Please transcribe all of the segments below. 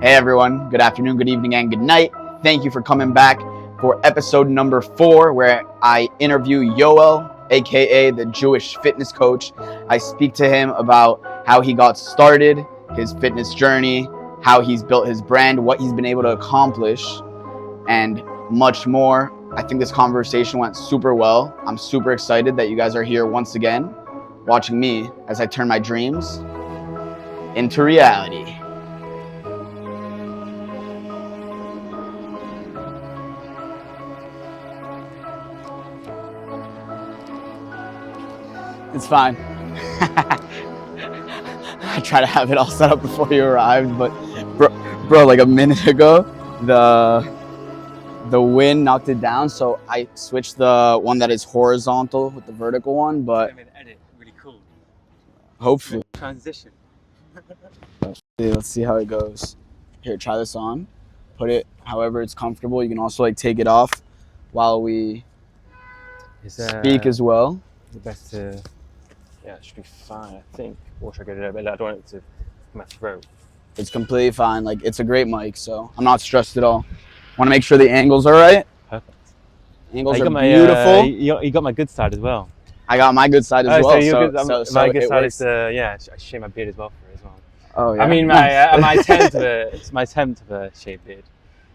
Hey everyone, good afternoon, good evening, and good night. Thank you for coming back for episode number 4, where I interview Yoel, aka the Jewish fitness coach. I speak to him about how he got started, his fitness journey, how he's built his brand, what he's been able to accomplish, and much more. I think this conversation went super well. I'm super excited that you guys are here once again, watching me as I turn my dreams into reality. It's fine. I try to have it all set up before you arrived, but bro, like a minute ago, the wind knocked it down, so I switched the one that is horizontal with the vertical one, but edit, really cool. Hopefully. Transition. Let's see how it goes. Here, try this on. Put it however it's comfortable. You can also take it off while we speak as well. The best to, it should be fine, I think. Or should I get it over? I don't want it to my throat. It's completely fine. It's a great mic, so I'm not stressed at all. Want to make sure the angles are right. Perfect. Angles are beautiful. You got my good side as well. I got my good side as well. So my good side is I shave my beard as well for it as well. Oh yeah. I mean my attempt of a shaved beard.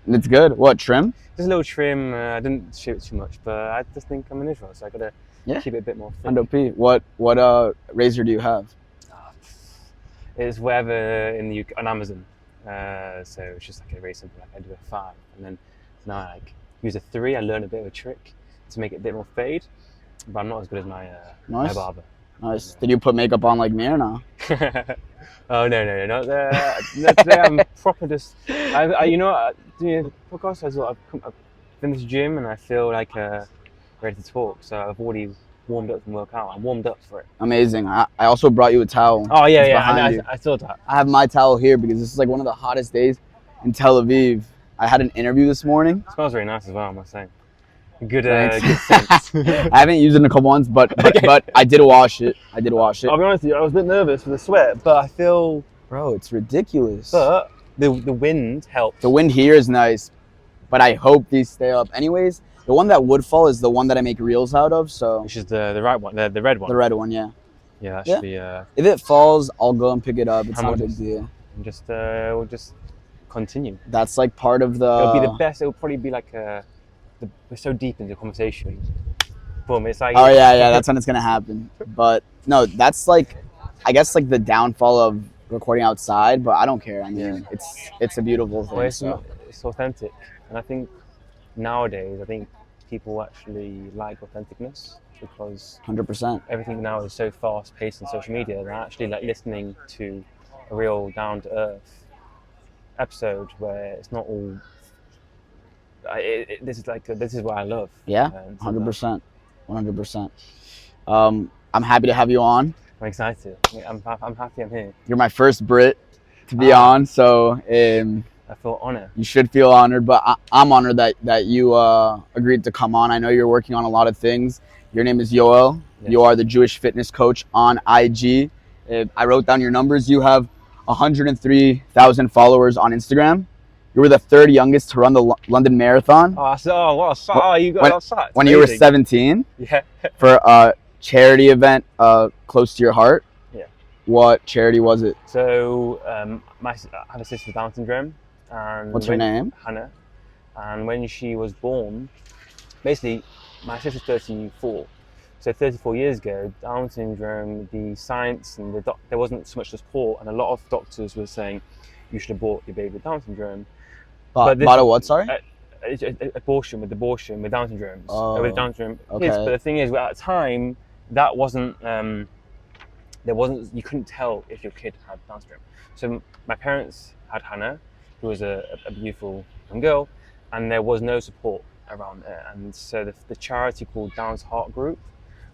It's good. What, trim? Just a little trim. I didn't shave it too much, but I just think I'm an Israel, so I gotta keep it a bit more thick. 100p. What razor do you have? It's wherever in the UK on Amazon. So it's just a very simple. I do a 5, and then now I use a 3. I learned a bit of a trick to make it a bit more fade, but I'm not as good as my barber. Nice. Did you put makeup on like me or no? Oh no, not there. Today I'm proper just. Doing a podcast as well. I've been to the gym and I feel ready to talk. So I've already warmed up from workout. I'm warmed up for it. Amazing. I also brought you a towel. Oh yeah. I saw that. I have my towel here because this is one of the hottest days in Tel Aviv. I had an interview this morning. It smells very nice as well, I must say. Good sense. I haven't used it in a couple months, but I did wash it. I'll be honest with you, I was a bit nervous for the sweat, but I feel... Bro, it's ridiculous. But the wind helps. The wind here is nice, but I hope these stay up. Anyways, the one that would fall is the one that I make reels out of, so... Which is the right one, the red one? The red one, yeah. Yeah, that should be... If it falls, I'll go and pick it up. It's not a big deal. And we'll just continue. That's part of the... It'll be the best. It'll probably be we're so deep into the conversation. Boom, it's like... Oh, yeah, that's when it's going to happen. But, no, that's I guess the downfall of recording outside, but I don't care. I mean, it's a beautiful thing. Well, it's authentic. And I think nowadays, people actually like authenticness because 100%. everything now is so fast-paced on social media. They're actually listening to a real down-to-earth episode where it's not all... this is what I love. Yeah, 100%. 100%. I'm happy to have you on. I'm excited. I'm happy I'm here. You're my first Brit to be on, so I feel honored. You should feel honored, but I'm honored that you agreed to come on. I know you're working on a lot of things. Your name is Yoel. Yes. You are the Jewish fitness coach on IG. I wrote down your numbers. You have 103,000 followers on Instagram. You were the 3rd youngest to run the London Marathon. Oh, what a sight. You got that. When you were 17. Yeah. For a charity event close to your heart. Yeah. What charity was it? So, I have a sister with Down syndrome. And what's her name? Hannah. And when she was born, basically, my sister's 34. So 34 years ago, Down syndrome, the science and there wasn't so much support, and a lot of doctors were saying you should abort your baby with Down syndrome. But a what? Sorry. Abortion with Down syndrome. Oh, with Down syndrome. Okay. But the thing is, at the time, that wasn't. You couldn't tell if your kid had Down syndrome. So my parents had Hannah, who was a beautiful young girl, and there was no support around it. And so the charity called Down's Heart Group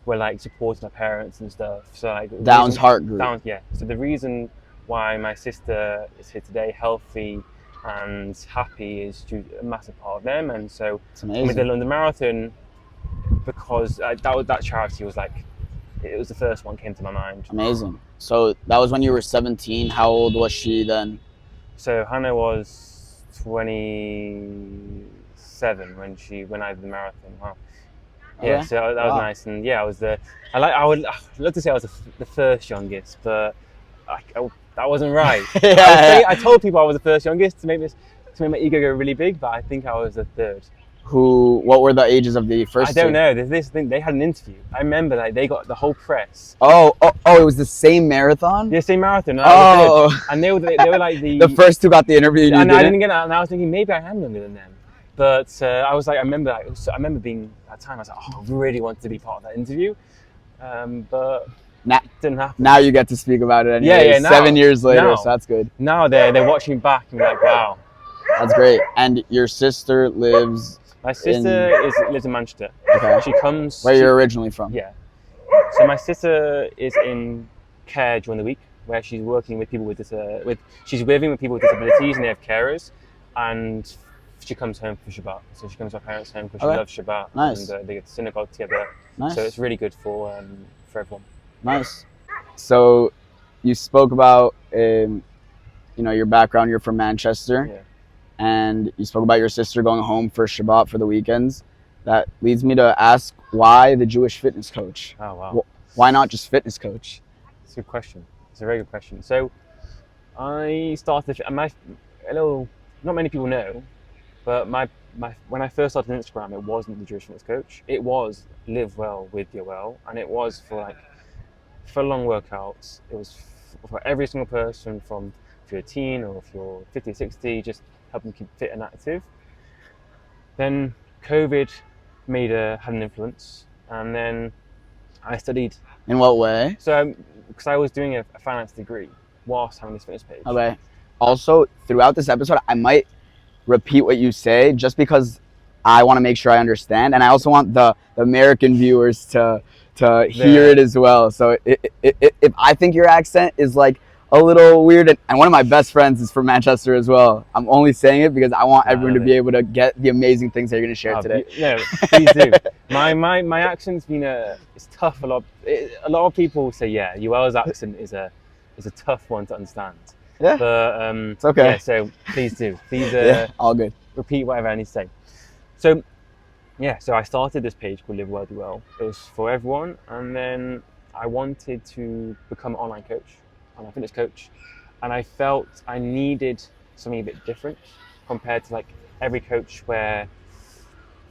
were supporting my parents and stuff. So Down's Heart Group. So the reason why my sister is here today, healthy and happy, is due to a massive part of them. And so with the London Marathon, because that charity was it was the first one came to my mind. Amazing. So that was when you were 17. How old was she then? So Hannah was 27 when I did the marathon. Wow. Yeah, Okay. so that was nice, and yeah, I was the. I would love to say I was the first youngest, but that wasn't right. I told people I was the first youngest to make my ego go really big, but I think I was the third. What were the ages of the first I don't two? know. There's this thing. They had an interview. I remember they got the whole press. Oh, it was the same marathon? The same marathon. And they were like the first two got the interview and I didn't get that, and I was thinking maybe I am younger than them. But I was like, I remember being at the time. I was like, I really wanted to be part of that interview, but it didn't happen. Now you get to speak about it anyway. Yeah. Now, 7 years later, so that's good. Now they're watching back and be like, wow, that's great. And your sister lives. My sister lives in Manchester. Okay. She comes. Where you're originally from? Yeah. So my sister is in care during the week, where she's working with people she's living with people with disabilities, and they have carers, and she comes home for Shabbat. So she comes to her parents' home because she loves Shabbat. Nice. And they get to synagogue together. Nice. So it's really good for everyone. Nice. So you spoke about your background. You're from Manchester. Yeah. And you spoke about your sister going home for Shabbat for the weekends. That leads me to ask, why the Jewish fitness coach? Oh, wow. Why not just fitness coach? It's a good question. It's a very good question. So I started, not many people know, but when I first started Instagram, it wasn't the Jewish fitness coach. It was Live Well with Yoel, and it was for long workouts. It was for every single person, from if you're a teen or if you're 50, 60, just help them keep fit and active. Then COVID had an influence, and then I studied. In what way? So, because I was doing a finance degree whilst having this fitness page. Okay. Also, throughout this episode, I might repeat what you say just because I want to make sure I understand, and I also want the American viewers to hear it as well. So if I think your accent is like a little weird, and one of my best friends is from Manchester as well, I'm only saying it because I want everyone to be able to get the amazing things that you're going to share today. No, please do. My accent's been it's tough. A lot of people say, yeah, Yoel's accent is a tough one to understand. Yeah, but it's okay. Yeah, so please do. Please all good. Repeat whatever I need to say. So yeah, so I started this page called Live Well, Do Well. It was for everyone, and then I wanted to become an online fitness coach, and I felt I needed something a bit different compared to every coach where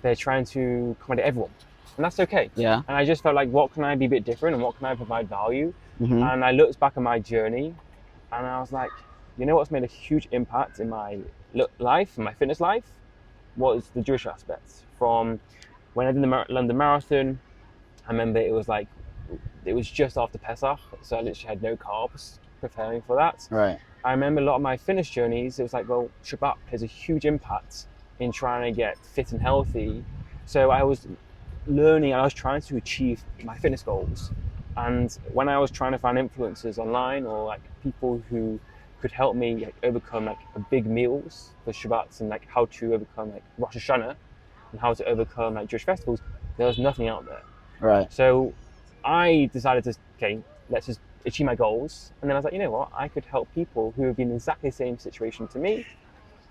they're trying to accommodate everyone, and that's okay. Yeah. And I just felt like, what can I be a bit different, and what can I provide value? Mm-hmm. And I looked back at my journey, and I was like, what's made a huge impact in my life, in my fitness life, was the Jewish aspects. From when I did the London Marathon, I remember it was just after Pesach, so I literally had no carbs preparing for that. Right. I remember a lot of my fitness journeys, it was like, well, Shabbat has a huge impact in trying to get fit and healthy. So I was learning, and I was trying to achieve my fitness goals. And when I was trying to find influencers online, or people who could help me overcome big meals for Shabbats, and how to overcome Rosh Hashanah, and how to overcome Jewish festivals, there was nothing out there. Right. So I decided let's just achieve my goals. And then I was like, you know what? I could help people who have been in exactly the same situation to me,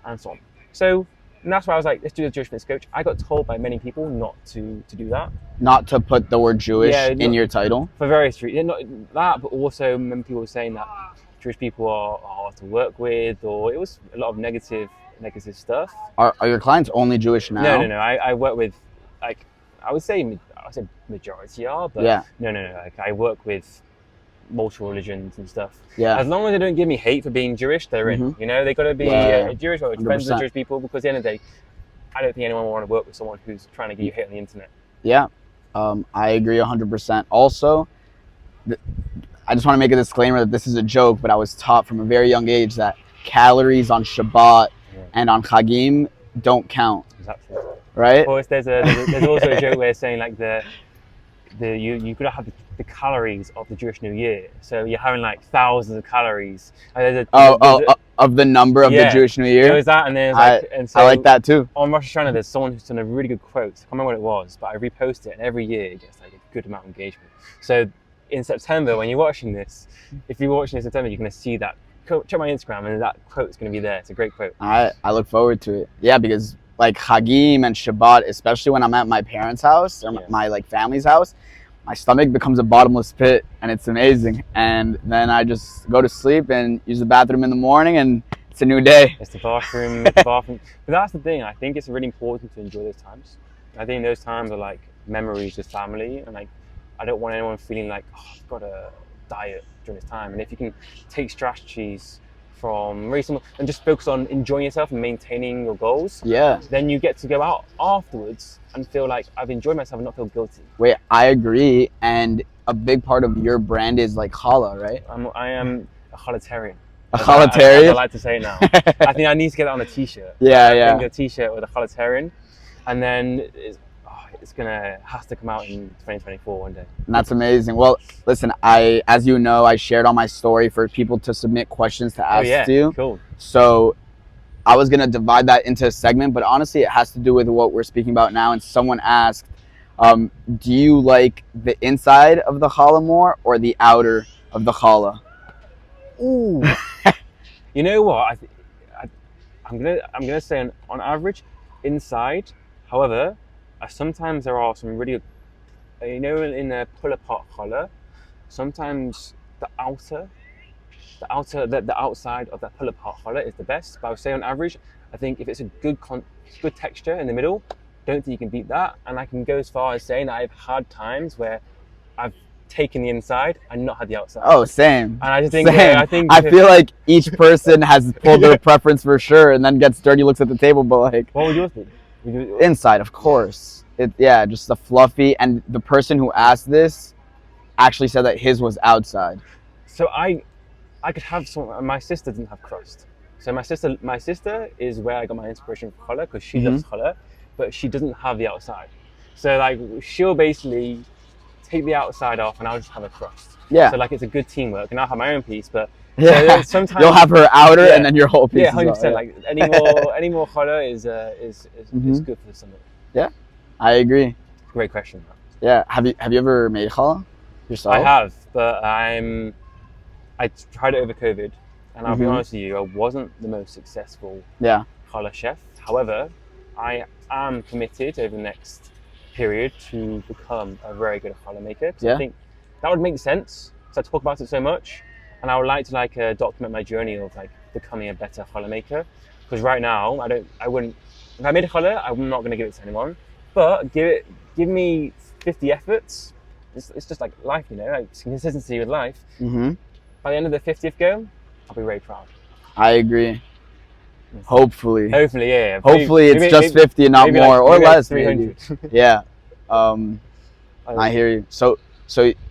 and so on. So that's why I was like, let's do the Jewish fitness coach. I got told by many people not to do that. Not to put the word Jewish in your title? For various reasons. Not that, but also many people were saying that Jewish people are hard to work with, or it was a lot of negative stuff. Are your clients only Jewish now? No. I work with, I would say majority are, but yeah. No. I work with multiple religions and stuff. Yeah. As long as they don't give me hate for being Jewish, they're in. They got to be Jewish or friends with Jewish people, because at the end of the day, I don't think anyone will want to work with someone who's trying to give you hate on the internet. Yeah. I agree 100%. Also, I just want to make a disclaimer that this is a joke, but I was taught from a very young age that calories on Shabbat and on chaggim don't count. Exactly. Right? Of course, there's also a joke where saying you could have the calories of the Jewish New Year, so you're having thousands of calories. Of the number of the Jewish New Year. There was that, and then I like that too. On Rosh Hashanah, there's someone who's done a really good quote. I can't remember what it was, but I repost it, and every year it gets a good amount of engagement. So in September, when you're watching this, if you're watching this in September, you're going to see that check my Instagram, and that quote's going to be there. It's a great quote. I look forward to it. Yeah, because like chaggim and Shabbat, especially when I'm at my parents' house or my like family's house, my stomach becomes a bottomless pit, and it's amazing. And then I just go to sleep and use the bathroom in the morning, and it's a new day. It's the bathroom. It's the bathroom. But that's the thing. I think it's really important to enjoy those times. I think those times are like memories with family, and like I don't want anyone feeling like, oh, I've got to diet during this time. And if you can take strategies from really simple and just focus on enjoying yourself and maintaining your goals, then you get to go out afterwards and feel like I've enjoyed myself and not feel guilty. Wait, I agree. And a big part of your brand is like challah, right? I am a challatarian. A challatarian? I like to say it now. I think I need to get that on a t-shirt. Yeah. I think a t-shirt with a challatarian, and then has to come out in 2024 one day. And that's amazing. Well, listen, as you know, I shared on my story for people to submit questions to ask you. Cool. So I was gonna divide that into a segment, but honestly, it has to do with what we're speaking about now. And someone asked, do you like the inside of the challah more or the outer of the challah? Ooh. You know what? I'm gonna say on average, inside. However, sometimes there are some really, in a pull-apart challah, sometimes the outside of that pull-apart challah is the best. But I would say on average, I think if it's a good texture in the middle, don't think you can beat that. And I can go as far as saying that I've had times where I've taken the inside and not had the outside. Oh, same. And I just think, I feel like each person has pulled their preference for sure, and then gets dirty looks at the table. But like, what would yours be? Inside, of course. Just the fluffy. And the person who asked this actually said that his was outside. So I could have some. My sister didn't have crust. So my sister is where I got my inspiration for challah, because she loves challah, but she doesn't have the outside. So like she'll basically take the outside off, and I'll just have a crust. Yeah. So like it's a good teamwork, and I'll have my own piece, but. Yeah, so sometimes you'll have her outer and then your whole piece. Yeah, 100%. Like any more challah is good for the stomach. Yeah, I agree. Great question. Yeah, have you ever made challah yourself? I have, but I tried it over COVID, and I'll be honest with you, I wasn't the most successful challah chef. However, I am committed over the next period to become a very good challah maker. I think that would make sense. So I talk about it so much. And I would like to document my journey of like becoming a better challah maker, because right now I wouldn't. If I made a challah, I'm not going to give it to anyone. But give me 50 efforts. It's just like life, like consistency with life. By the end of the 50th go, I'll be very proud. I agree. Hopefully, yeah. Hopefully, it's just 50 and not more or less. 300. Yeah. I hear you. So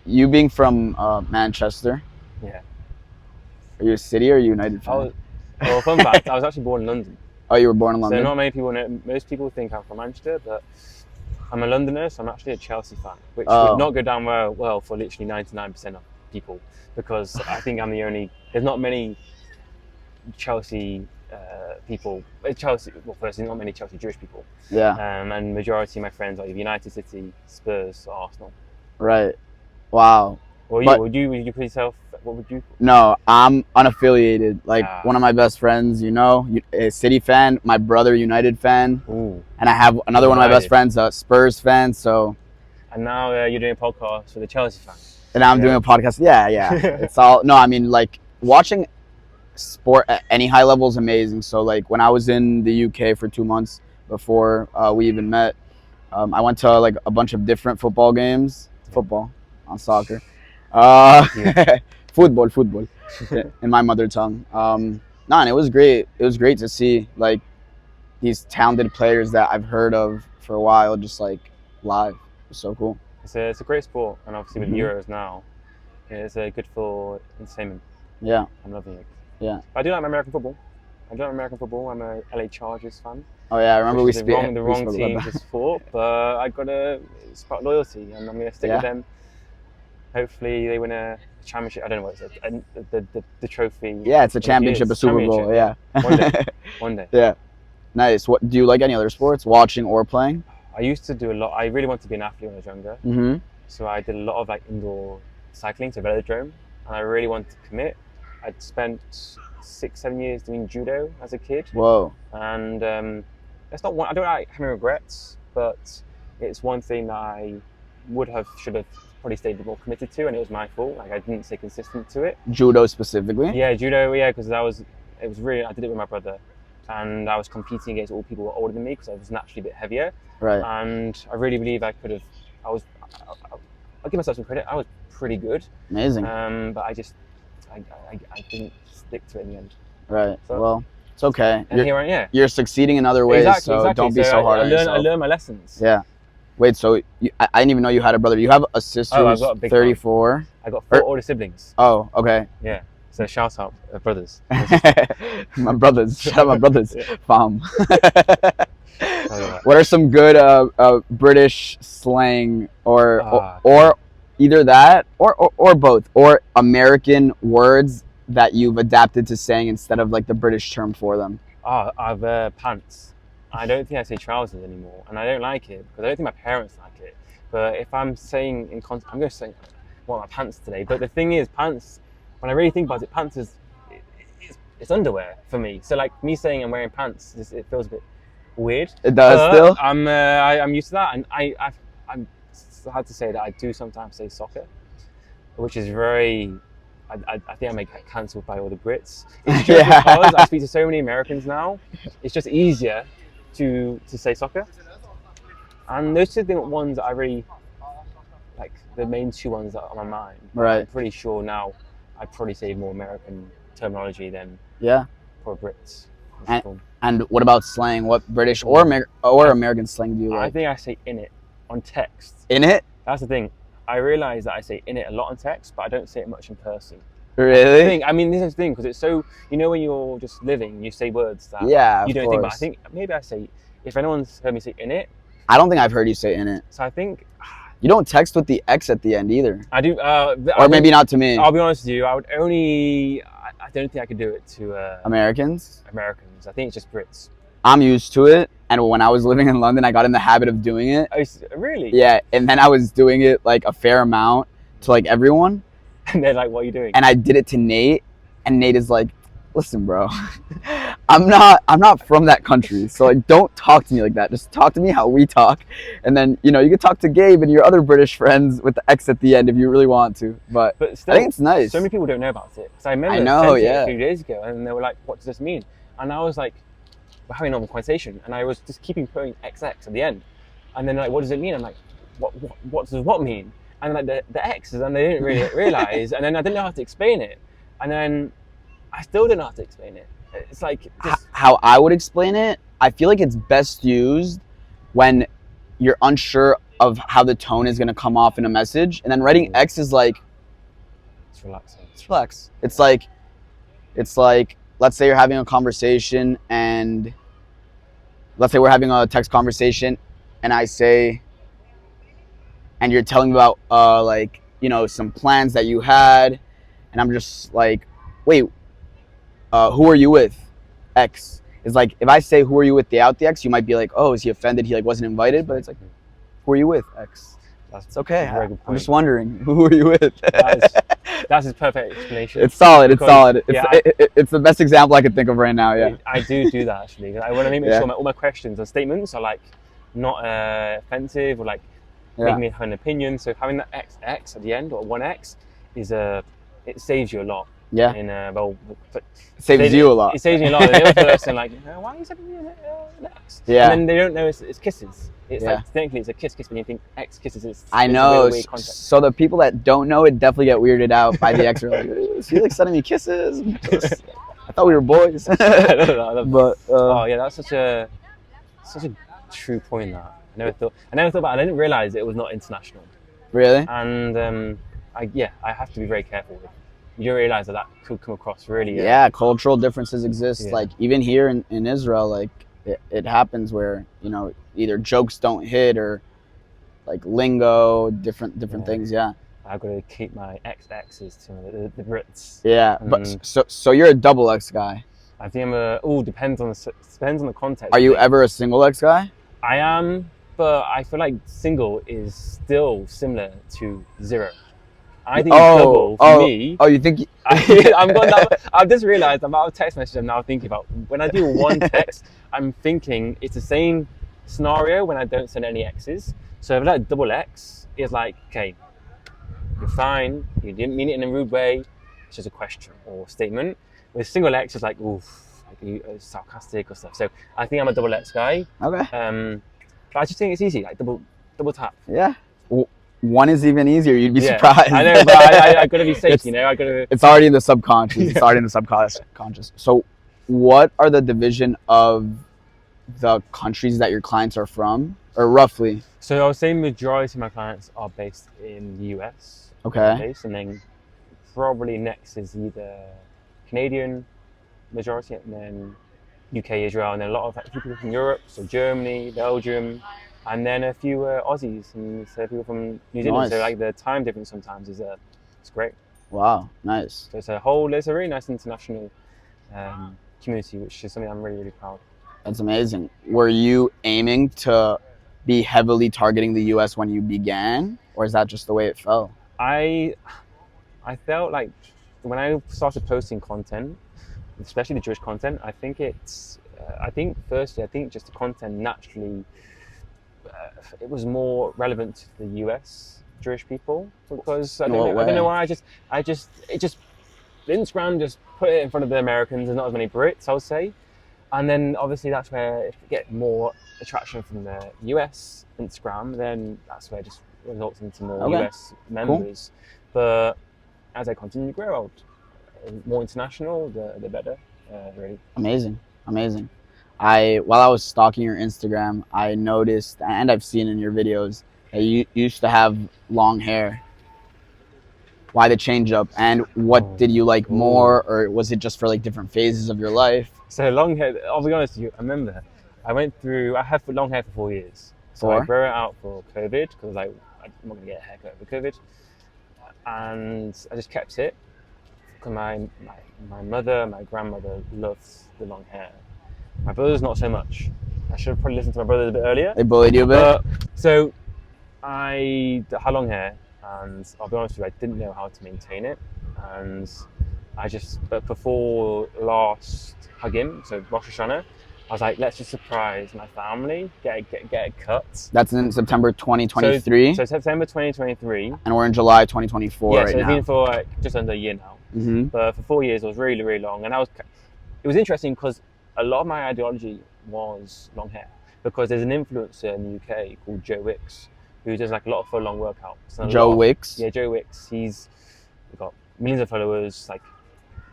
you being from Manchester. Yeah. Are you a City or a United fan? Well, fun fact, I was actually born in London. Oh, you were born in London? So not many people know. Most people think I'm from Manchester, but I'm a Londoner, so I'm actually a Chelsea fan, which would not go down well for literally 99% of people, because I think I'm the only. There's not many Chelsea people. Firstly, not many Chelsea Jewish people. Yeah. And majority of my friends are either United, City, Spurs, or Arsenal. Right. Wow. Well, would you put yourself? What would you? No, I'm unaffiliated. Like one of my best friends, a City fan. My brother, United fan. Ooh. And I have another one of my best friends, a Spurs fan. So. And now you're doing a podcast with a Chelsea fan. And now I'm doing a podcast. Yeah. It's all. No, I mean like watching sport at any high level is amazing. So like when I was in the UK for 2 months before we even met, I went to like a bunch of different football games. Football, on soccer. Football in my mother tongue. And it was great. It was great to see like these talented players that I've heard of for a while just like live. It was so cool. It's a great sport, and obviously with Euros now, it's good for entertainment. Yeah, I'm loving it. Yeah, I do like American football. I'm a LA Chargers fan. Oh yeah, I remember the wrong team to support, but I gotta spark loyalty, and I'm gonna stick with them. Hopefully they win a championship. I don't know what it's the trophy. Yeah, it's a championship, a Super Bowl. Yeah. One day. Yeah. Nice. What do you like? Any other sports, watching or playing? I used to do a lot. I really wanted to be an athlete when I was younger. So I did a lot of like indoor cycling, so velodrome, and I really wanted to commit. I'd spent 6-7 years doing judo as a kid. Whoa. And it's not one, I don't like having regrets, but it's one thing that I should have probably stayed a bit more committed to, and it was my fault. Like I didn't stay consistent to it. Judo specifically? Yeah, judo. Yeah, because I did it with my brother, and I was competing against all people who were older than me because I was naturally a bit heavier. Right. And I really believe I could have. I'll give myself some credit. I was pretty good. Amazing. But I didn't stick to it in the end. Right. So, well, it's okay. And you're succeeding in other ways, exactly. Don't be so hard on yourself. I learned my lessons. Yeah. Wait, so I didn't even know you had a brother. You have a sister who's 34. I got 4 older siblings. Oh, okay. Yeah. So shout out brothers. My brothers. Shout out my brothers. Yeah. Fam. What are some good British slang or either that or both, or American words that you've adapted to saying instead of like the British term for them? I've pants. I don't think I say trousers anymore, and I don't like it because I don't think my parents like it. But if I'm saying I'm going to say, "What my pants today?" But the thing is, pants. When I really think about it, pants it's underwear for me. So like me saying I'm wearing pants, it feels a bit weird. It does still. I'm used to that, and I'm had to say that I do sometimes say soccer, which is very. I think I may get cancelled by all the Brits. It's just because I speak to so many Americans now. It's just easier to say soccer, and those 2 ones that I really like, the main 2 ones that are on my mind. Right. I'm pretty sure now I'd probably say more American terminology than for Brits. And what about slang? What British or American slang do you like? I think I say in it on text. In it? That's the thing. I realise that I say in it a lot on text, but I don't say it much in person. Really? I mean, this is the thing, because it's so, when you're just living, you say words that you don't think about. I think maybe I say, if anyone's heard me say in it. I don't think I've heard you say in it. So I think. You don't text with the X at the end either. I do. Or maybe not to me. I'll be honest with you, I don't think I could do it to Americans. I think it's just Brits. I'm used to it, and when I was living in London, I got in the habit of doing it. Oh, really? Yeah, and then I was doing it like a fair amount to like everyone. And they're like, "What are you doing?" And I did it to Nate, and Nate is like, "Listen, bro, I'm not from that country, so like don't talk to me like that. Just talk to me how we talk." And then you can talk to Gabe and your other British friends with the X at the end if you really want to. But still, I think it's nice. So many people don't know about it. So I remember it a few days ago, and they were like, "What does this mean?" And I was like, "We're having a normal conversation," and I was just keeping putting XX at the end, and then like, "What does it mean?" I'm like, "What does what mean?" And like the X's, and they didn't really realize, and then I didn't know how to explain it, and then I still didn't know how to explain it. It's like how I would explain it. I feel like it's best used when you're unsure of how the tone is going to come off in a message, and then writing X is like, it's relaxing. It's relax. It's like, let's say you're having a conversation, and let's say we're having a text conversation, and I say, and you're telling me about some plans that you had, and I'm just like, wait, who are you with? X. It's like, if I say who are you with without the X, you might be like, oh, is he offended he wasn't invited? But it's like, who are you with? X. It's okay. I'm just wondering, who are you with? That's his perfect explanation. It's solid. It's the best example I could think of right now. Yeah. I do that actually. I want to make sure all my questions and statements are like not offensive or like make me have an opinion. So having that XX at the end or 1X is it saves you a lot. Yeah. It saves you a lot. It saves me a lot. The other person like, why are you sending me an X? Yeah. And then they don't know it's kisses. It's like technically it's a kiss, but you think X kisses. I know. So the people that don't know it definitely get weirded out by the X. Are like, is he like sending me kisses? I thought we were boys. But that's such a true point. That I never thought about it. I didn't realize it was not international. Really? And I have to be very careful with it. You don't realize that could come across really. Cultural differences exist. Like even here in Israel, like it happens where either jokes don't hit or like lingo, different things. Yeah. I've got to keep my XXs to the Brits. Yeah, but so you're a double X guy. I think depends on the context. Are you ever a single X guy? I am, but I feel like single is still similar to 0. I think double for me. Oh, you think? I've just realised the amount of text messages I'm now thinking about. When I do one text, I'm thinking it's the same scenario when I don't send any X's. So if like double X, it's like, okay, you're fine. You didn't mean it in a rude way. It's just a question or statement. With single X, it's like, oof, like sarcastic or stuff. So I think I'm a double X guy. Okay. But I just think it's easy, like double tap. Yeah. One is even easier. You'd be surprised. I know, but I gotta be safe. I gotta. It's already in the subconscious. It's already in the subconscious. So, what are the division of the countries that your clients are from, or roughly? So I would say majority of my clients are based in the US. Okay. And then probably next is either Canadian majority, and then UK, Israel, and then a lot of people from Europe, so Germany, Belgium, and then a few Aussies and people from New Zealand. Nice. So like the time difference sometimes is it's great. Wow, nice. So it's a really nice international community, which is something I'm really, really proud of. That's amazing. Were you aiming to be heavily targeting the US when you began, or is that just the way it fell? I felt like when I started posting content, especially the Jewish content, I think just the content naturally, it was more relevant to the US Jewish people, because I don't know why, Instagram just put it in front of the Americans. There's not as many Brits, I would say. And then obviously that's where if you get more attraction from the US Instagram, then that's where it just results into more US members. Cool. But as I continue to grow out, more international, the better, really. Amazing. While I was stalking your Instagram, I noticed, and I've seen in your videos, that you used to have long hair. Why the change up, and what did you like more, or was it just for like different phases of your life? So long hair, I'll be honest with you, I remember I had long hair for 4 years. So I grew it out for COVID, because I'm not gonna get a haircut for COVID. And I just kept it, because my mother, my grandmother loves the long hair. My brother's not so much. I should have probably listened to my brother a bit earlier. They bullied you a bit? So I had long hair, and I'll be honest with you, I didn't know how to maintain it. And but before last chaggim, so Rosh Hashanah, I was like, let's just surprise my family, get it cut. That's in September 2023? So September 2023. And we're in July 2024 right now. Yeah, so it's been for like just under a year now. Mm-hmm. But for 4 years, it was really, really long. And it was interesting because a lot of my ideology was long hair, because there's an influencer in the UK called Joe Wicks, who does like a lot of full-on workouts. Joe Wicks? Yeah, Joe Wicks. He's got millions of followers, like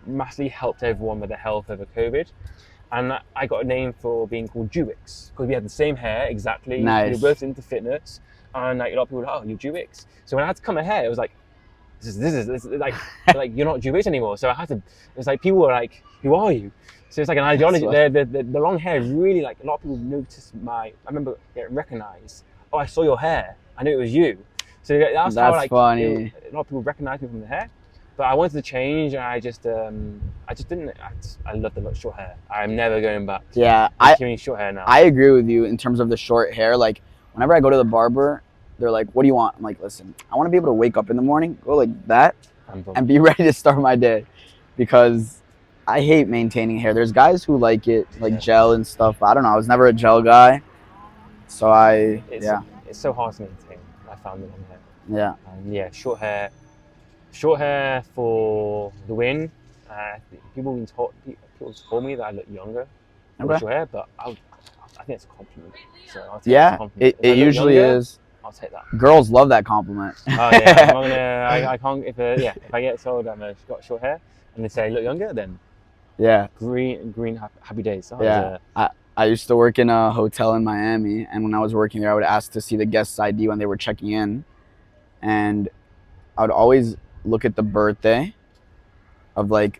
massively helped everyone with their health over COVID. And I got a name for being called Jewix, because we had the same hair exactly. Nice. We were both into fitness, and like a lot of people were like, oh, you're Jewix. So when I had to cut my hair, it was like, this is like like you're not Jewish anymore. So I had to. It was like people were like, who are you? So it's like an ideology. The long hair really, like a lot of people noticed I remember getting recognized. Oh, I saw your hair. I knew it was you. So that's how like funny. A lot of people recognized me from the hair. But I wanted to change, and I just didn't. I love the short hair. I'm never going back. Yeah, short hair now. I agree with you in terms of the short hair. Like whenever I go to the barber, they're like, "What do you want?" I'm like, "Listen, I want to be able to wake up in the morning, go like that, and be ready to start my day," because I hate maintaining hair. There's guys who like it, like gel and stuff. I don't know. I was never a gel guy, so it's so hard to maintain. I found the long hair. Yeah. Short hair for the win. People told me that I look younger with short hair, but I think it's a compliment. So I'll take it as a compliment. It usually is. I'll take that. Girls love that compliment. Oh yeah, I can't. If I get told I've got short hair and they say look younger, then green happy days. I used to work in a hotel in Miami, and when I was working there, I would ask to see the guest's ID when they were checking in, and I would always look at the birthday of, like,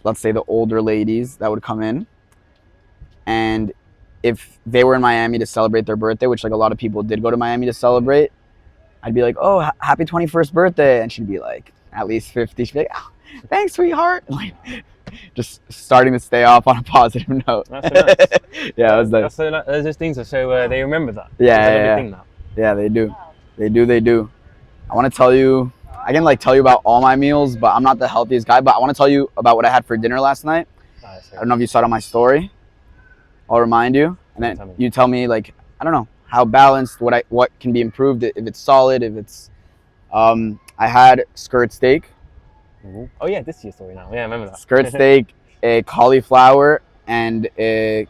let's say the older ladies that would come in, and if they were in Miami to celebrate their birthday, which like a lot of people did go to Miami to celebrate, I'd be like, oh, happy 21st birthday, and she'd be like at least 50. She'd be like, oh, thanks, sweetheart. Like, just starting to stay off on a positive note. That's so nice. Yeah, it was nice. Those just things are so they remember that. Yeah, they do. I want to tell you I can like tell you about all my meals, but I'm not the healthiest guy. But I want to tell you about what I had for dinner last night. I don't know if you saw it on my story. I'll remind you, and then you tell me like, I don't know, how balanced, what can be improved, if it's solid, if it's. I had skirt steak. Ooh. Oh yeah, this is your story now. Yeah, I remember that. Skirt steak, a cauliflower, and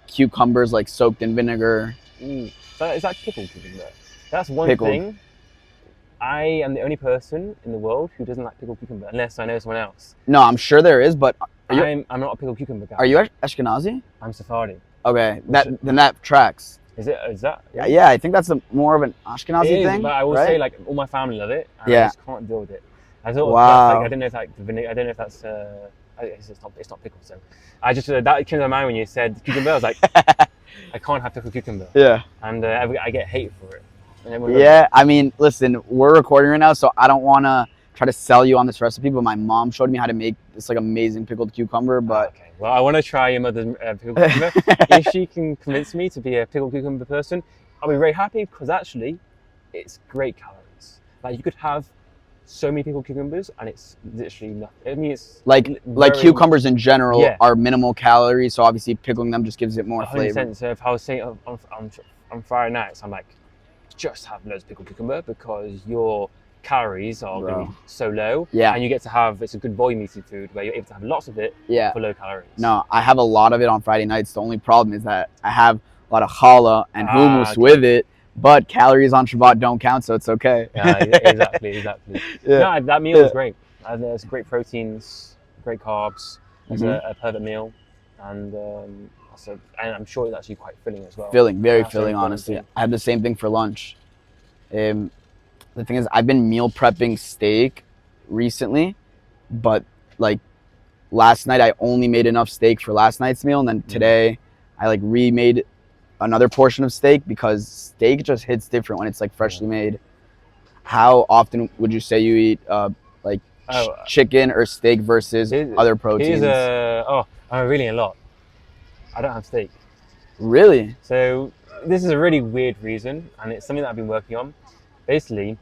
cucumbers like soaked in vinegar. Ooh. So is that pickled cucumber? That's one Pickled. thing. I am the only person in the world who doesn't like pickled cucumber, unless I know someone else. No, I'm sure there is, but I'm not a pickled cucumber guy. Are you Ashkenazi? I'm Sephardi. Okay, then that tracks. Is that? Yeah, I think that's more of an Ashkenazi thing. But I will say like all my family love it, and I just can't deal with it. I thought wow. I don't know if like the vinegar. I don't know if that's. It's not pickled. So I just that came to my mind when you said cucumber. I was like, I can't have pickled cucumber. Yeah. And I get hate for it. Yeah, I mean, listen, we're recording right now, so I don't want to try to sell you on this recipe, but my mom showed me how to make this like amazing pickled cucumber. But okay, well, I want to try your mother's pickled cucumber. If she can convince me to be a pickled cucumber person, I'll be very happy, because actually, it's great calories. Like you could have so many pickled cucumbers, and it's literally nothing. I mean, it's like cucumbers in general are minimal calories, so obviously pickling them just gives it more 100%. Flavor. So if I was saying on Friday nights, I'm like, just have loads of pickled cucumber, because your calories are going to be so low, and you get to have, it's a good volume eating food where you're able to have lots of it for low calories. No, I have a lot of it on Friday nights. The only problem is that I have a lot of challah and hummus with it, but calories on Shabbat don't count, so it's okay. Exactly. No, that meal is great. There's great proteins, great carbs. It's a perfect meal, and I'm sure it's actually quite filling as well. Very filling, honestly. I had the same thing for lunch. The thing is, I've been meal prepping steak recently, but like last night I only made enough steak for last night's meal, and then today I like remade another portion of steak, because steak just hits different when it's like freshly made. How often would you say you eat chicken or steak versus other proteins? I'm really a lot. I don't have steak. Really? So this is a really weird reason, and it's something that I've been working on. Basically,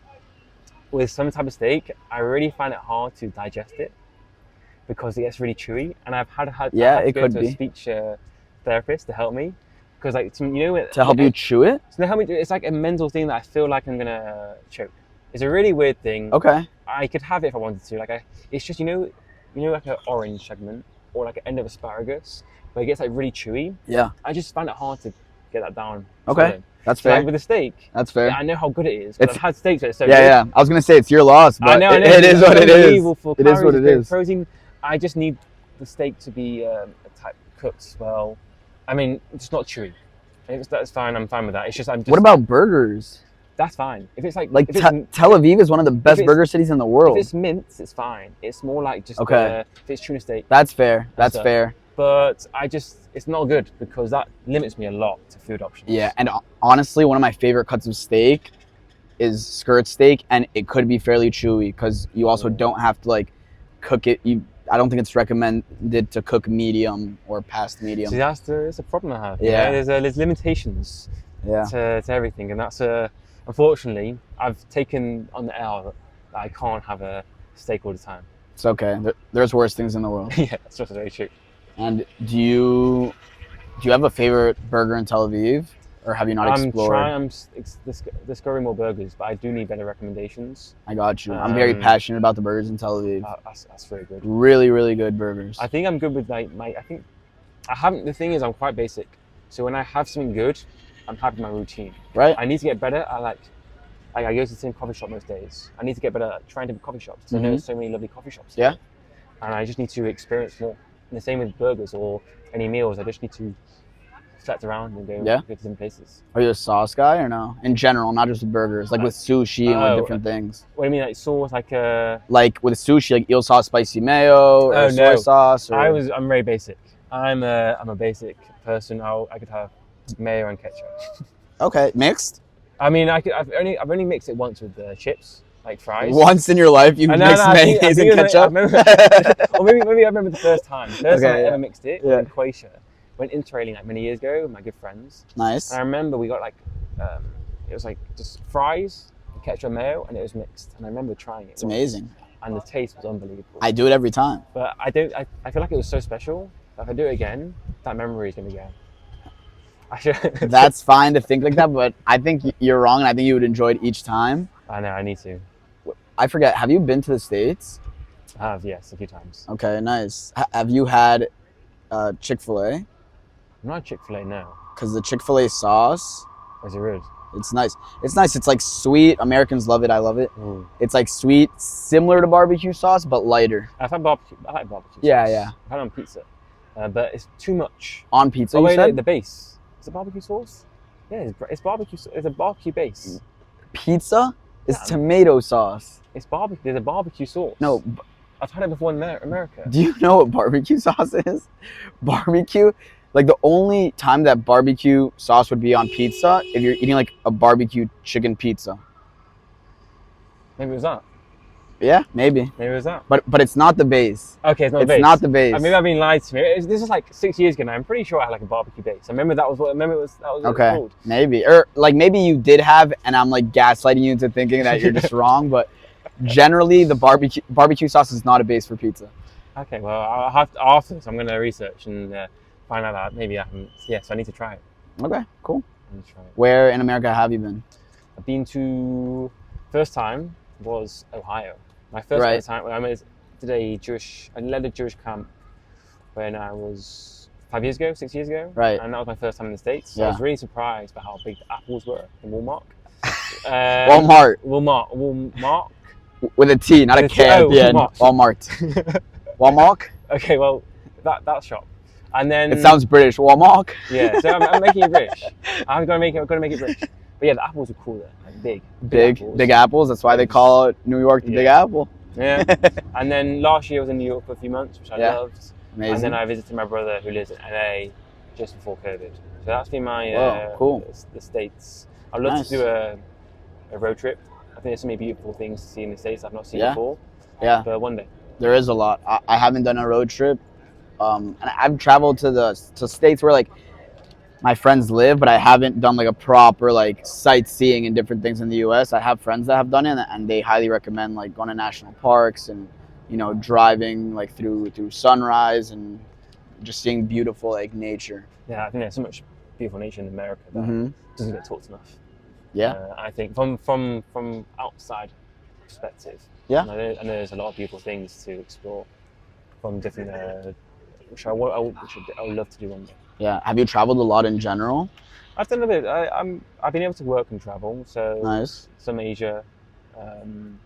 with some type of steak, I really find it hard to digest it, because it gets really chewy, and I've had to go to a speech therapist to help me, because to help you chew it. So help me do it. It's like a mental thing that I feel like I'm gonna choke. It's a really weird thing. Okay. I could have it if I wanted to. It's just like an orange segment or like an end of asparagus where it gets like really chewy. Yeah. I just find it hard to get that down. Okay. That's fair. Like with a steak. That's fair. I know how good it is. I've had steaks that are so good. Yeah. I was gonna say it's your loss, but I know. It is what it is. It is what it is. Protein. I just need the steak to be type cooked well. I mean, it's not chewy. That's fine. I'm fine with that. It's just What about burgers? That's fine. If it's Tel Aviv is one of the best burger cities in the world. If it's mince, it's fine. It's more like just if it's tuna steak. That's fair. That's fair. But it's not good, because that limits me a lot to food options. Yeah, and honestly, one of my favorite cuts of steak is skirt steak, and it could be fairly chewy, because you also don't have to like cook it. I don't think it's recommended to cook medium or past medium. See, that's a problem I have. Yeah, there's limitations to everything, and that's unfortunately, I've taken on the L that I can't have a steak all the time. It's okay. There's worse things in the world. Yeah, that's just very true. And do you have a favorite burger in Tel Aviv, or have you not explored? I'm discovering more burgers, but I do need better recommendations. I got you. I'm very passionate about the burgers in Tel Aviv. That's very good. Really, really good burgers. I think I'm good with the thing is I'm quite basic. So when I have something good, I'm happy with my routine. Right. I need to get better. I go to the same coffee shop most days. I need to get better at trying different coffee shops, because I know there's so many lovely coffee shops. Yeah. And I just need to experience more. And the same with burgers or any meals. I just need to select around and go to different places. Are you a sauce guy or no? In general, not just with burgers, like with sushi and with different things. What do you mean, like sauce, like with sushi, like eel sauce, spicy mayo, or soy sauce? Or... I'm very basic. I'm a basic person. I could have mayo and ketchup. Okay, mixed. I mean, I've only mixed it once with chips, like fries. Once in your life, you mixed mayonnaise and ketchup. Or maybe I remember the first time. The first time I ever mixed it in Croatia. Went interrailing like many years ago with my good friends. Nice. And I remember we got it was like just fries, ketchup mayo, and it was mixed. And I remember trying it. It's amazing. And the taste was unbelievable. I do it every time. But I feel like it was so special. If I do it again, that memory is going to go. That's fine to think like that, but I think you're wrong, and I think you would enjoy it each time. I know, I need to. I forget, have you been to the States? I have, yes, a few times. Okay, nice. Have you had Chick-fil-A? I'm not a Chick-fil-A now. Because the Chick-fil-A sauce, Is it rude? it's nice. It's nice. It's like sweet. Americans love it. I love it. Ooh. It's like sweet, similar to barbecue sauce, but lighter. I've had barbecue. I like barbecue sauce. Yeah. I've had it on pizza. But it's too much. On pizza, Oh, you wait, said? the base. Is it barbecue sauce? Yeah, it's barbecue. It's a barbecue base. Pizza is Yeah. tomato sauce. It's barbecue. There's a barbecue sauce. No. I've had it before in America. Do you know what barbecue sauce is? Barbecue, like the only time that barbecue sauce would be on pizza if you're eating like a barbecue chicken pizza. Maybe it was that. Yeah, maybe. Maybe it was that. But it's not the base. Okay, it's not the base. It's not the base. Maybe I've been lied to me. This is like 6 years ago now. I'm pretty sure I had like a barbecue base. I remember that was what it was Okay, called. maybe. Or like maybe you did have, and I'm like gaslighting you into thinking that you're just wrong, but generally the barbecue sauce is not a base for pizza. Okay, well, after this, I'm going to research and find out that maybe I haven't. Yeah, so I need to try it. Okay, cool. I need to try it. Where in America have you been? I've been to, first time was Ohio. My first time, I led a Jewish camp when I was 5 years ago, 6 years ago. Right. And that was my first time in the States. So Yeah. I was really surprised by how big the apples were in Walmart. Walmart. With a T, not a K at the end. Walmart. Walmart? Okay, well, that shop. And then... It sounds British. Walmart? Yeah, so I'm making it British. I'm going to make it British. But yeah, the apples were cool there. Like Big apples. That's why they call it New York the Big Apple. Yeah. And then last year I was in New York for a few months, which I loved. Amazing. And then I visited my brother who lives in LA just before COVID. So that's been my cool. the States. I'd love Nice. to do a road trip. I think there's so many beautiful things to see in the States I've not seen Yeah. before. Yeah. But one day. There is a lot. I haven't done a road trip. And I've traveled to states where like my friends live, but I haven't done like a proper like sightseeing and different things in the US. I have friends that have done it, and they highly recommend like going to national parks and, you know, driving like through sunrise and just seeing beautiful like nature. Yeah, I think there's so much beautiful nature in America that doesn't get talked enough. Yeah. I think from outside perspective. Yeah. I know there's a lot of beautiful things to explore from different, which I would love to do one day. Yeah. Have you traveled a lot in general? I've done a bit. I've been able to work and travel. So Nice. some Asia, and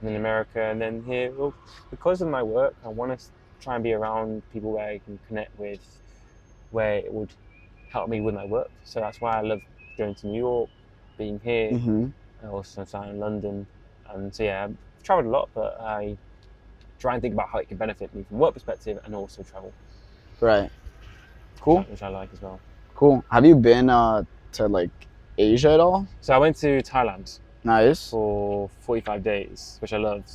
then America, and then here. Well, because of my work, I want to try and be around people where I can connect with, where it would help me with my work. So that's why I love going to New York, being here, and also in London. And so yeah, I've traveled a lot, but I try and think about how it can benefit me from work perspective and also travel. Right. Cool. Which I like as well. Cool. Have you been to like Asia at all? So I went to Thailand Nice. for 45 days, which I loved.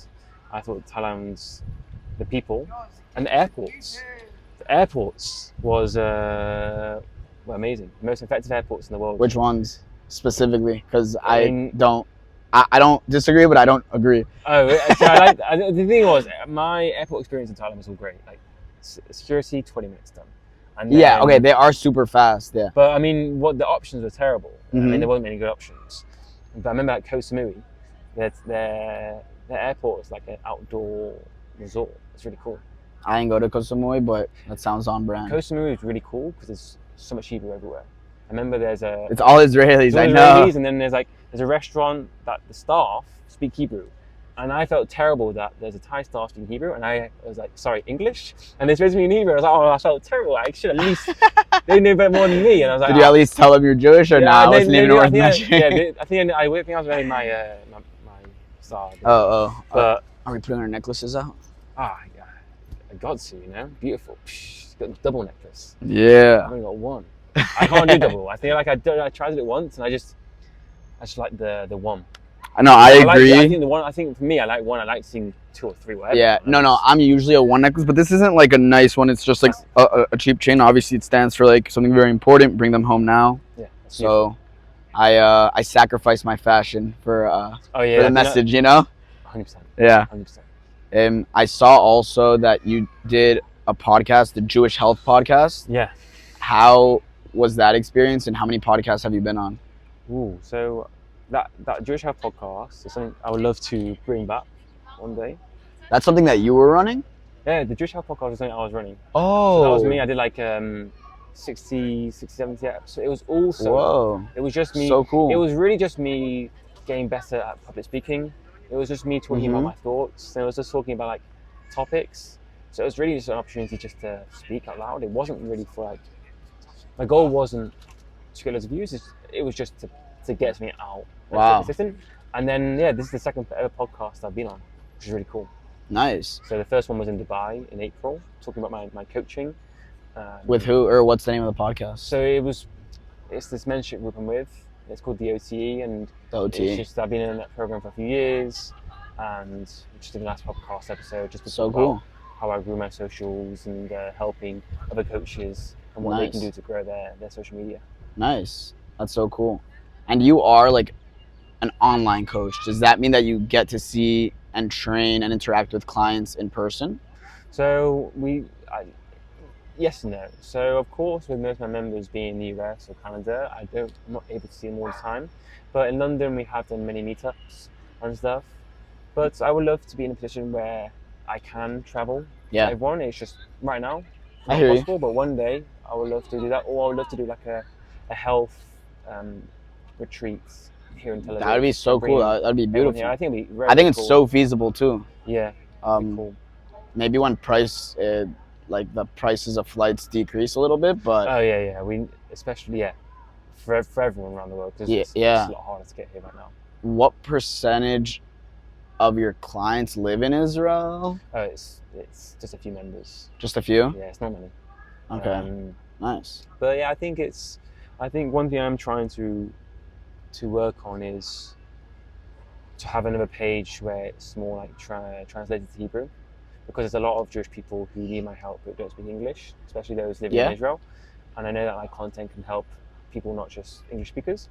I thought Thailand's, the people and the airports. The airports was were amazing. The most effective airports in the world. Which ones specifically? Because I don't disagree, but I don't agree. Oh, so the thing was, my airport experience in Thailand was all great. Like security, 20 minutes done. And then, Yeah, okay, they are super fast, yeah. But I mean, the options were terrible. I Mhm. mean, there wasn't many good options. But I remember at Koh Samui, their airport is like an outdoor resort. It's really cool. I didn't go to Koh Samui, but that sounds on brand. Koh Samui is really cool because there's so much Hebrew everywhere. I remember there's It's all Israelis, I know. Israelis, and then there's a restaurant that the staff speak Hebrew. And I felt terrible that there's a Thai staff speaking Hebrew, and I was like, sorry, English? And they spoke to me in Hebrew. I was like, oh, I felt terrible. I should at least, they knew a bit more than me. And I was like, Did you at least tell them you're Jewish or not? Wasn't even worth mentioning. I think I was wearing my star. But are we putting our necklaces out? Yeah, I got to, you know, beautiful. Got a double necklace. Yeah. I've only got one. I can't do double. I think like I tried it once, and I just like the one. No, I agree. I think for me, I like seeing 2 or 3, whatever. Yeah, no, I'm usually a one necklace, but this isn't like a nice one. It's just like a cheap chain. Obviously, it stands for like something very important. Bring them home now. Yeah. So, I sacrificed my fashion for the message, you know? 100%. Yeah. 100%. I saw also that you did a podcast, the Jewish Health Podcast. Yeah. How was that experience, and how many podcasts have you been on? Ooh, so that Jewish Health Podcast is something I would love to bring back one day. That's something that you were running? Yeah, the Jewish Health Podcast was something I was running. Oh. So that was me. I did like 60, 70 episodes. So it was also... Whoa. It was just me. So cool. It was really just me getting better at public speaking. It was just me talking about my thoughts. And it was just talking about like topics. So it was really just an opportunity just to speak out loud. It wasn't really for like... My goal wasn't to get loads of views. It was just to get me out. Wow. And then, yeah, this is the second ever podcast I've been on, which is really cool. Nice. So the first one was in Dubai in April, talking about my coaching. With who, or what's the name of the podcast? So it's this mentorship group I'm with. It's called the OTE, and The OTE. it's just I've been in that program for a few years, and we just did the last podcast episode just to So talk cool. about how I grew my socials and helping other coaches and what they can do to grow their social media. Nice. That's so cool. And you are like an online coach. Does that mean that you get to see and train and interact with clients in person? So yes and no. So of course, with most of my members being in the US or Canada, I'm not able to see them all the time. But in London, we have done many meetups and stuff. But I would love to be in a position where I can travel to everyone. It's just right now not possible. But one day, I would love to do that, or I would love to do like a health retreat here in Tel Aviv. That would be so cool. That'd be beautiful. I think it'd be I think it's cool. so feasible too. Yeah. Cool. Maybe when like the prices of flights decrease a little bit, but oh yeah, we especially for everyone around the world, because it's a lot harder to get here right now. What percentage of your clients live in Israel? Oh, it's just a few members. Just a few? Yeah, it's not many. Okay. Nice. But yeah, I think one thing I'm trying to work on is to have another page where it's more like translated to Hebrew, because there's a lot of Jewish people who need my help but don't speak English, especially those living in Israel. And I know that my content can help people, not just English speakers.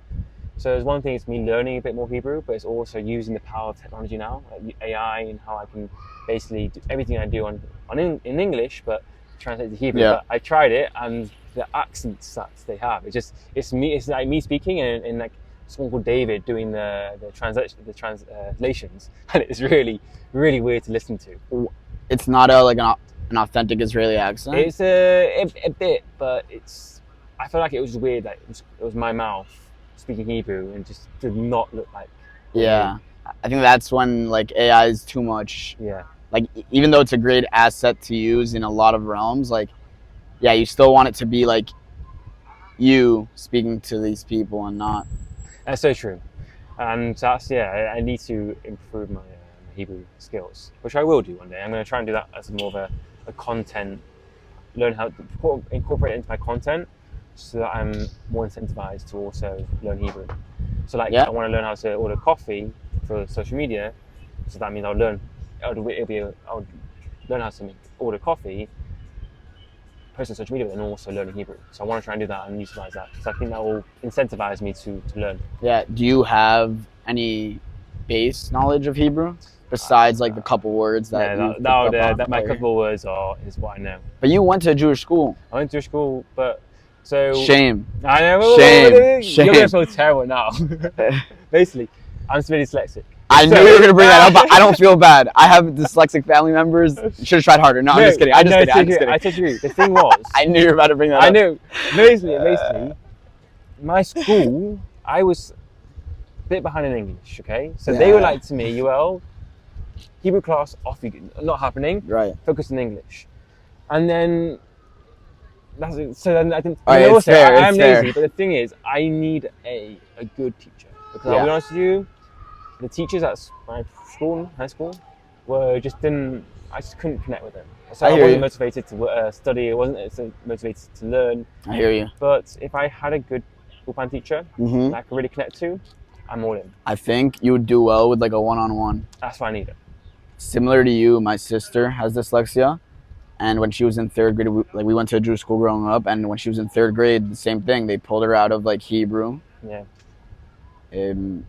So there's one thing, it's me learning a bit more Hebrew, but it's also using the power of technology now, like AI, and how I can basically do everything I do in English, but translate to Hebrew. But I tried it, and the accents that they have, it's like me speaking, and like someone called David doing the translations, and it's really, really weird to listen to. It's not an authentic Israeli accent? It's a bit, but I feel like it was weird. Like it was my mouth speaking Hebrew, and just did not look like. Yeah, I think that's when like AI is too much. Yeah. Like even though it's a great asset to use in a lot of realms, like you still want it to be like you speaking to these people and not. That's so true, and that's I need to improve my Hebrew skills, which I will do one day. I'm going to try and do that as more of a content, learn how to incorporate it into my content, so that I'm more incentivized to also learn Hebrew. So I want to learn how to order coffee for social media, so that means I'll learn how to order coffee, post on social media, but then also learning Hebrew. So I want to try and do that and utilize that. So I think that will incentivize me to learn. Yeah. Do you have any base knowledge of Hebrew besides like the couple words that my couple of words is what I know? But you went to a Jewish school. I went to a school, but so shame. I know. Shame. You're gonna feel terrible now. Basically, I'm severely dyslexic. I knew you were gonna bring that up, but I don't feel bad. I have dyslexic family members. You should have tried harder. No, I'm just kidding. I'm just kidding. I told you. The thing was, I knew you were about to bring that up. I knew. Basically, my school, I was a bit behind in English. Okay, so they were like to me, Yoel, Hebrew class off you, not happening. Right. Focus on English, and then. So then I didn't. I'm lazy, but the thing is, I need a good teacher, because I'll be honest with you, the teachers at my school, high school, I just couldn't connect with them. So I wasn't motivated to study. I wasn't so motivated to learn. I hear you. But if I had a good Ulpan teacher that I could really connect to, I'm all in. I think you would do well with like a one-on-one. That's what I need. Similar to you, my sister has dyslexia. And when she was in third grade, we went to a Jewish school growing up, and when she was in third grade, the same thing. They pulled her out of like Hebrew. Yeah. and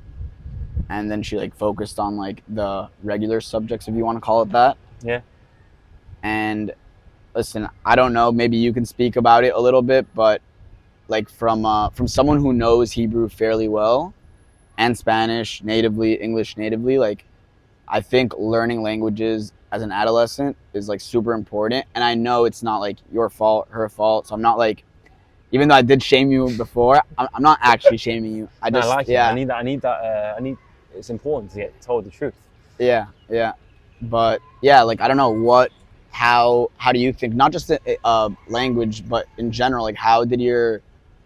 then she like focused on like the regular subjects, if you want to call it that. Yeah. And listen, I don't know, maybe you can speak about it a little bit, but like from someone who knows Hebrew fairly well and Spanish natively, English natively, like I think learning languages as an adolescent is like super important. And I know it's not like your fault, her fault. So I'm not like, even though I did shame you before, I'm not actually shaming you. I like it. I need that. It's important to get told the truth. Yeah. But yeah, like I don't know how do you think, not just language, but in general, like how did your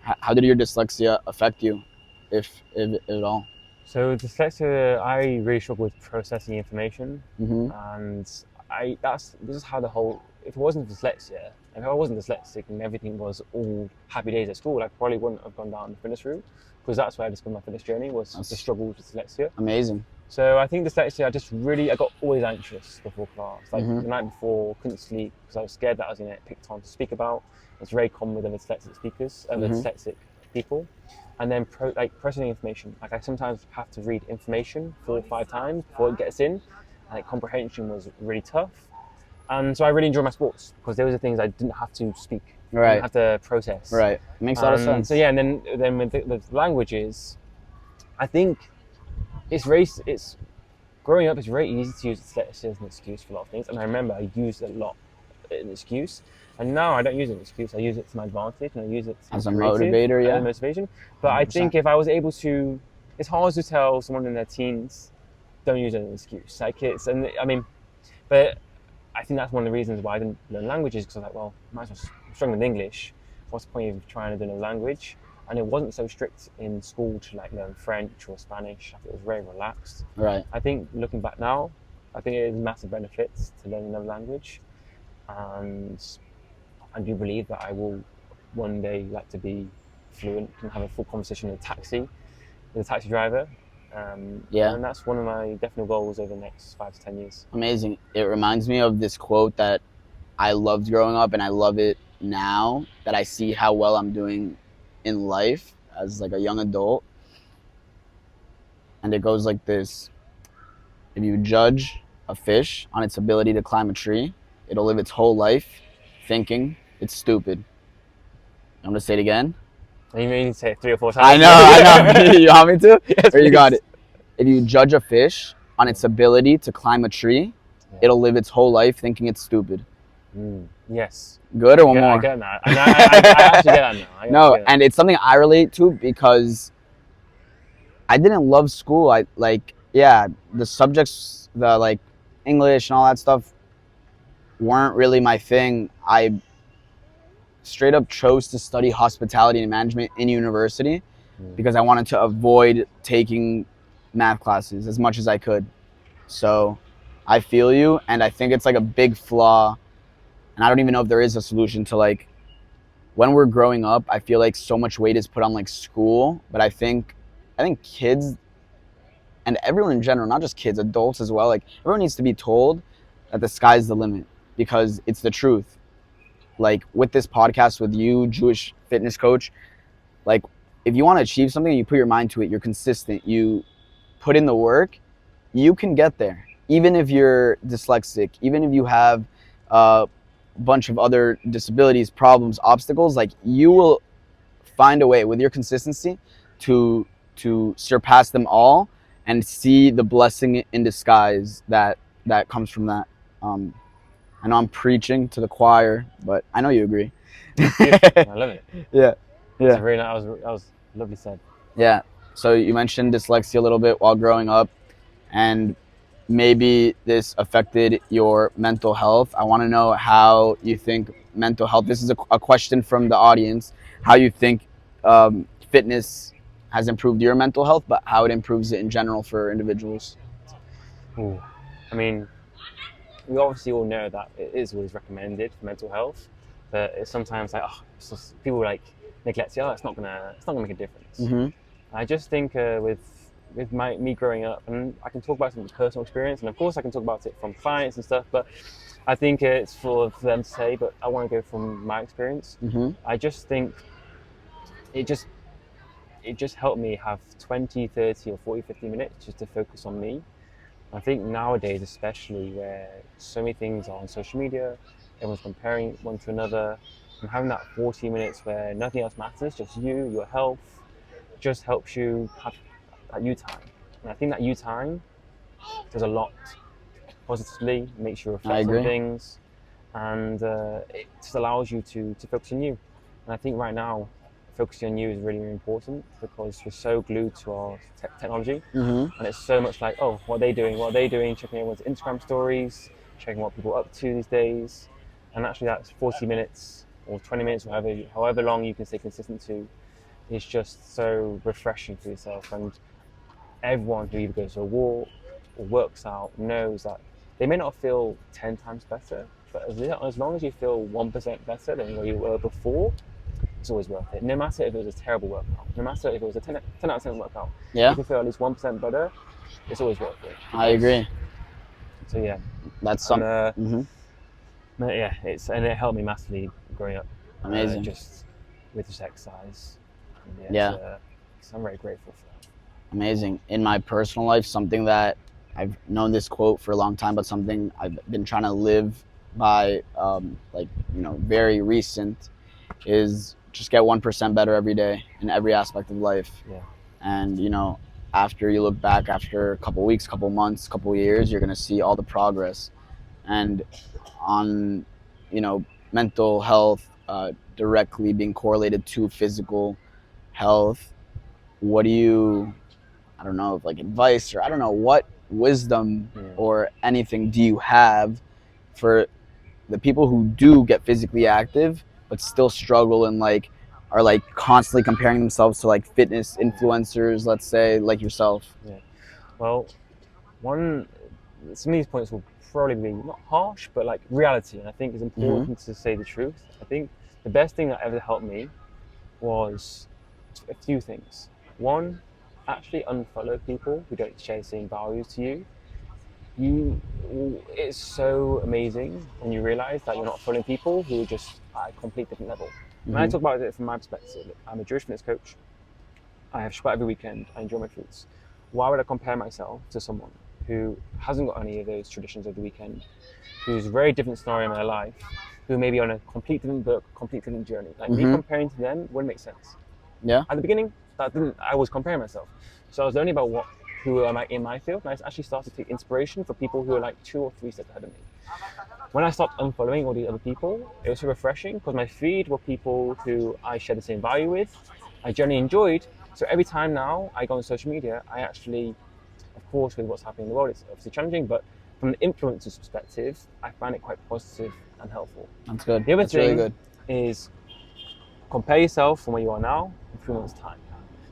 dyslexia affect you, if at all? So dyslexia, I really struggle with processing information, Mm-hmm. and this is how the whole. If it wasn't dyslexia, if I wasn't dyslexic and everything was all happy days at school, I probably wouldn't have gone down the fitness route, because that's where I discovered my fitness journey, was the struggle with dyslexia. Amazing. So I think dyslexia, I got always anxious before class. Like the night before, couldn't sleep because I was scared that I was going to get picked on to speak about. It's very common with the dyslexic speakers, the dyslexic people. And then processing information. Like I sometimes have to read information 4 or 5 times before it gets in. And like comprehension was really tough. And so I really enjoy my sports, because there was the things I didn't have to speak. Right. I didn't have to process. Right. Makes a lot of sense. So yeah, and then with the languages, I think it's growing up, it's very easy to use dyslexia as an excuse for a lot of things. And I remember I used it a lot as an excuse. And now I don't use it as an excuse. I use it to my advantage, and I use it as a motivator, as a motivation. But 100%. I think if I was able to, it's hard to tell someone in their teens, don't use it as an excuse. But I think that's one of the reasons why I didn't learn languages, because I was like, well, I might as well, I'm struggling with English. What's the point of trying to learn a language? And it wasn't so strict in school to like learn French or Spanish. I think it was very relaxed. Right. I think looking back now, I think it is massive benefits to learn another language. And I do believe that I will one day like to be fluent and have a full conversation with a taxi driver. And that's one of my definite goals over the next 5 to 10 years. Amazing. It reminds me of this quote that I loved growing up, and I love it now that I see how well I'm doing in life as like a young adult. And it goes like this: if you judge a fish on its ability to climb a tree, it'll live its whole life thinking it's stupid. I'm gonna say it again. You need to say it 3 or 4 times. I know. You want me to? Yes, or you got it. If you judge a fish on its ability to climb a tree, it'll live its whole life thinking it's stupid. Yes. Good, or one more? I get that. I actually get that now. And it's something I relate to, because I didn't love school. The subjects, the like English and all that stuff weren't really my thing. I straight up chose to study hospitality and management in university because I wanted to avoid taking math classes as much as I could. So I feel you, and I think it's like a big flaw, and I don't even know if there is a solution to, like, when we're growing up, I feel like so much weight is put on like school, but I think kids and everyone in general, not just kids, adults as well, like everyone needs to be told that the sky's the limit, because it's the truth. Like with this podcast with you, Jewish fitness coach, like if you want to achieve something, you put your mind to it, you're consistent, you put in the work, you can get there. Even if you're dyslexic, even if you have a bunch of other disabilities, problems, obstacles, like you will find a way with your consistency to surpass them all and see the blessing in disguise that comes from that. I know I'm preaching to the choir, but I know you agree. I love it. Yeah. That was lovely said. Yeah. So you mentioned dyslexia a little bit while growing up, and maybe this affected your mental health. I want to know how you think mental health, this is a question from the audience, how you think fitness has improved your mental health, but how it improves it in general for individuals. Ooh. I mean, we obviously all know that it is always recommended for mental health, but it's sometimes like, people like neglect it. It's not gonna make a difference. Mm-hmm. I just think with me growing up, and I can talk about some personal experience, and of course I can talk about it from clients and stuff, but I think it's for them to say, but I want to go from my experience. Mm-hmm. I just think it just helped me have 20, 30 or 40, 50 minutes just to focus on me. I think nowadays, especially where so many things are on social media, everyone's comparing one to another, and having that 40 minutes where nothing else matters, just you, your health, just helps you have that you time. And I think that you time does a lot positively, makes you reflect on things, and it just allows you to focus on you. And I think right now, focusing on you is really, really important because we're so glued to our technology, and it's so much like, oh, what are they doing, checking everyone's Instagram stories, checking what people are up to these days, and actually that's 40 minutes or 20 minutes, however long you can stay consistent to, is just so refreshing for yourself. And everyone who either goes to a walk or works out knows that they may not feel 10 times better, but as long as you feel 1% better than where you were before, it's always worth it. No matter if it was a terrible workout, no matter if it was a 10 out of 10 workout, if you feel at least 1% better, it's always worth it. I agree. So yeah, that's something. Yeah, and it helped me massively growing up. Amazing. Just with this exercise. And so I'm very grateful for that. Amazing. In my personal life, something that I've known this quote for a long time, but something I've been trying to live by, very recent, is just get 1% better every day in every aspect of life. Yeah. And after you look back, after a couple weeks, couple months, couple years, you're gonna see all the progress. And on mental health directly being correlated to physical health, what do you, I don't know, like advice, or I don't know, what wisdom or anything do you have for the people who do get physically active but still struggle and are constantly comparing themselves to fitness influencers, let's say, like yourself? Yeah. Well, some of these points will probably be not harsh, but reality, and I think it's important to say the truth. I think the best thing that ever helped me was a few things. One, actually unfollow people who don't share the same values to you. It's so amazing when you realize that you're not following people who are just at a complete different level. When I talk about it from my perspective, I'm a Jewish fitness coach. I have Shabbat every weekend. I enjoy my fruits. Why would I compare myself to someone who hasn't got any of those traditions of the weekend, who's a very different scenario in their life, who may be on a complete different book, complete different journey? Me comparing to them wouldn't make sense. Yeah. At the beginning, I was comparing myself. So I was learning about who am I in my field, and I actually started to take inspiration for people who are 2 or 3 steps ahead of me. When I stopped unfollowing all the other people, it was so refreshing because my feed were people who I share the same value with, I generally enjoyed. So every time now I go on social media, I actually, of course, with what's happening in the world, it's obviously challenging, but from the influencer's perspective, I find it quite positive and helpful. That's good. The other That's thing really good. is compare yourself from where you are now in 3 months' time,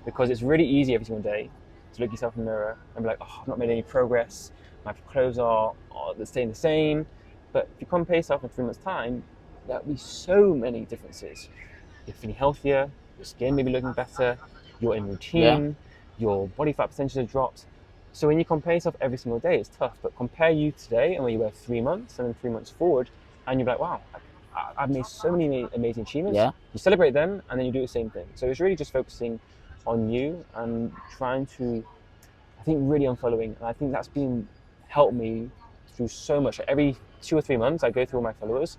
because it's really easy every single day to look yourself in the mirror and be like, oh, I've not made any progress, my clothes are staying the same. But if you compare yourself in 3 months' time, there'll be so many differences. You're feeling healthier, your skin may be looking better, you're in routine, your body fat percentage has dropped. So when you compare yourself every single day, it's tough. But compare you today and where you were 3 months and then 3 months forward, and you're like, wow, I've made so many amazing achievements. Yeah. You celebrate them and then you do the same thing. So it's really just focusing on you and trying to, I think, really unfollowing. And I think that's helped me through so much. Every 2 or 3 months, I go through all my followers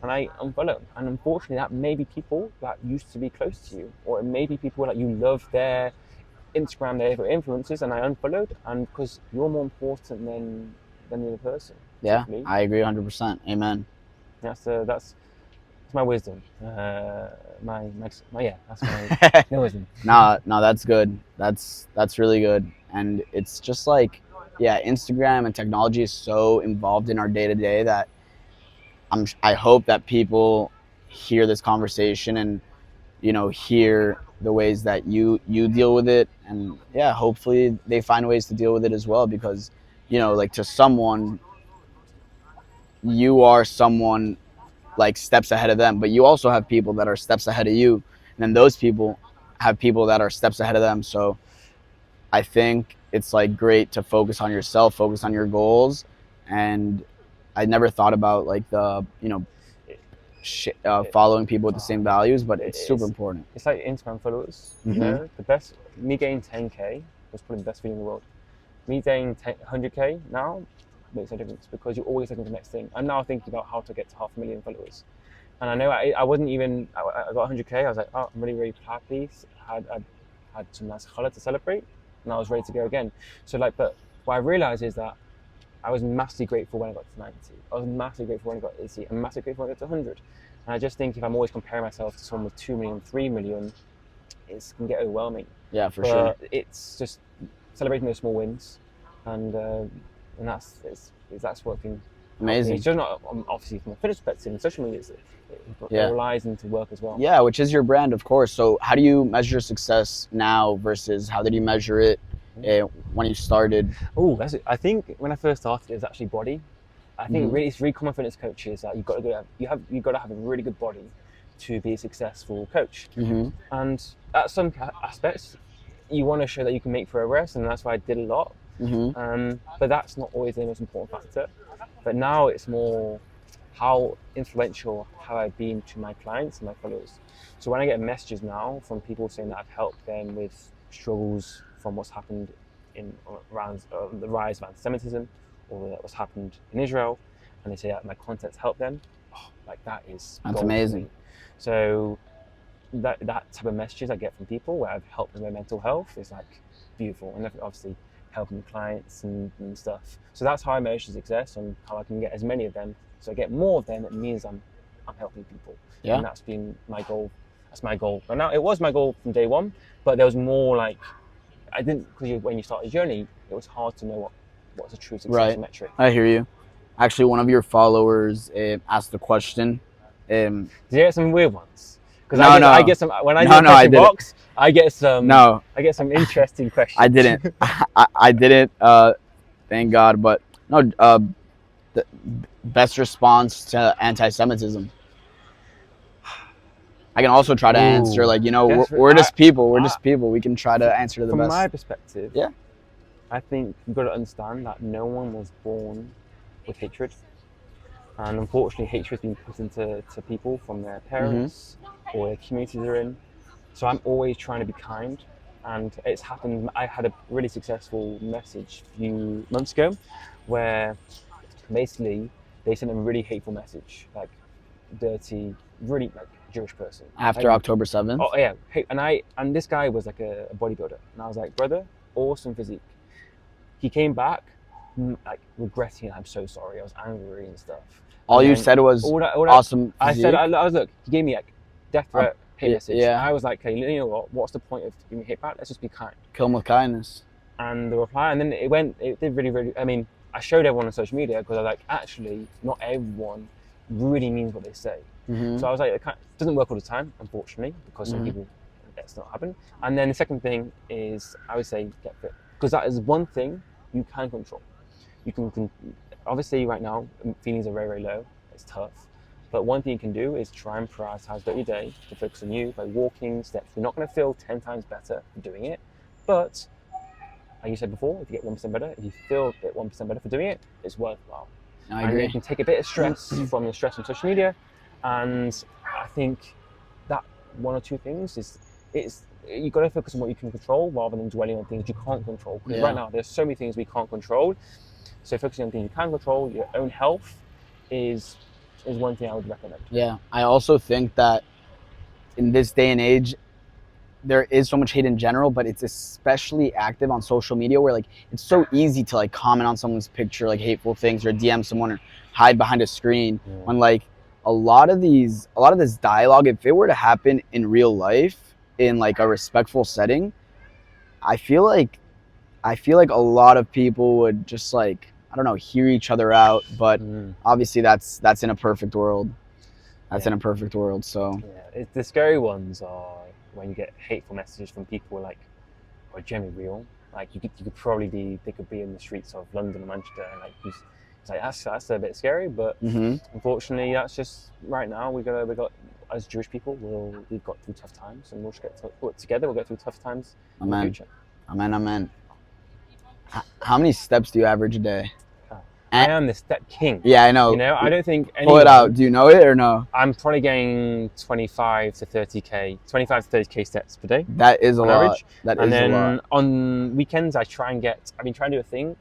and I unfollow. And unfortunately, that may be people that used to be close to you, or it may be people that you love their Instagram, their influencers, and I unfollowed. And because you're more important than the other person. Yeah, I agree 100%. Amen. That's my wisdom. That's my wisdom. No, that's good. That's really good. And it's just Instagram and technology is so involved in our day-to-day that I hope that people hear this conversation and hear the ways that you deal with it, and hopefully they find ways to deal with it as well, because to someone, you are someone steps ahead of them, but you also have people that are steps ahead of you, and then those people have people that are steps ahead of them. So I think it's great to focus on yourself, focus on your goals. And I never thought about following people with the same values, but it's super important. It's like Instagram followers. You know, me getting 10K was probably the best feeling in the world. Me getting 100K now makes no difference because you're always looking for the next thing. I'm now thinking about how to get to 500,000 followers. And I know I wasn't even, I got 100K, I was like, oh, I'm really, really happy. I had some nice challah to celebrate, and I was ready to go again. So like, but what I realized is that I was massively grateful when I got to 90. I was massively grateful when I got 80. I'm massively grateful when I got to 100. And I just think if I'm always comparing myself to someone with 2 million, 3 million, it can get overwhelming. Yeah, for sure. It's just celebrating those small wins, and that's working. Amazing. It's just not obviously from a fitness perspective. In social media, it relies into work as well. Yeah, which is your brand, of course. So how do you measure success now versus how did you measure it when you started? Oh, I think when I first started, it was actually body. I think it's really common fitness coaches that you've got to have a really good body to be a successful coach. And at some aspects, you want to show that you can make progress, and that's why I did a lot. But that's not always the most important factor. But now it's more how influential have I been to my clients and my followers. So when I get messages now from people saying that I've helped them with struggles from what's happened around the rise of anti-Semitism, or what's happened in Israel, and they say that my content's helped them, that's amazing. So that type of messages I get from people where I've helped with their mental health is like beautiful, and obviously helping clients and stuff. So that's how I measure success, and how I can get as many of them. So I get more of them, it means I'm helping people. Yeah. And that's been my goal. That's my goal. And now it was my goal from day one, but there was more like, because when you start a journey, it was hard to know what's a true success metric. I hear you. Actually, one of your followers asked a question. Did you get some weird ones? Because I get some when I do the box. I get some interesting questions. I didn't. I didn't. Thank God. But no. The best response to anti-Semitism. I can also try to answer, we're just people. We're just people. We can try to answer to the best. From my perspective, yeah, I think you've got to understand that no one was born with hatred. And unfortunately, hatred has been put into people from their parents or the communities they're in. So I'm always trying to be kind. And it's happened, I had a really successful message a few months ago where basically they sent a really hateful message, like dirty, really like Jewish person. After October 7th? Oh yeah, and this guy was like a bodybuilder. And I was like, brother, awesome physique. He came back like regretting it. I'm so sorry, I was angry and stuff. All you said was awesome physique? I said, look, he gave me like death threat, hate message. Yeah. And I was like, hey, you know what's the point of giving me hate back? Let's just be kind. Kill him with kindness. And the reply, and then it did really, really, I mean, I showed everyone on social media because I was like, actually, not everyone really means what they say. So I was like, it doesn't work all the time, unfortunately, because some people, that's not happen. And then the second thing is, I would say, get fit. Because that is one thing you can control. You can obviously right now, feelings are very, very low. It's tough. But one thing you can do is try and prioritize your day to focus on you by walking steps. You're not going to feel 10 times better for doing it. But like you said before, if you get 1% better, if you feel a bit 1% better for doing it, it's worthwhile. I agree. And you can take a bit of stress from the stress on social media. And I think that one or two things you've got to focus on what you can control rather than dwelling on things you can't control. Because right now, there's so many things we can't control. So focusing on things you can control, your own health is one thing I would recommend. Yeah, I also think that in this day and age, there is so much hate in general, but it's especially active on social media where it's so easy to comment on someone's picture, hateful things, or DM someone or hide behind a screen. When a lot of this dialogue, if it were to happen in real life in a respectful setting, I feel like a lot of people would just hear each other out. But obviously that's in a perfect world. In a perfect world. So the scary ones are when you get hateful messages from people are generally real. You could probably they could be in the streets of London or Manchester, and it's that's a bit scary. But unfortunately, that's just right now. We got as Jewish people, we've got through tough times, and we'll just work together. We'll get through tough times in the future. Amen. How many steps do you average a day? I am the step king. Yeah, I know. You know, I don't think anyone... Pull it out. Do you know it or no? I'm probably getting 25 to 30k steps per day. That is a lot. Average. That and is then a lot. on weekends, I've been trying to do a thing.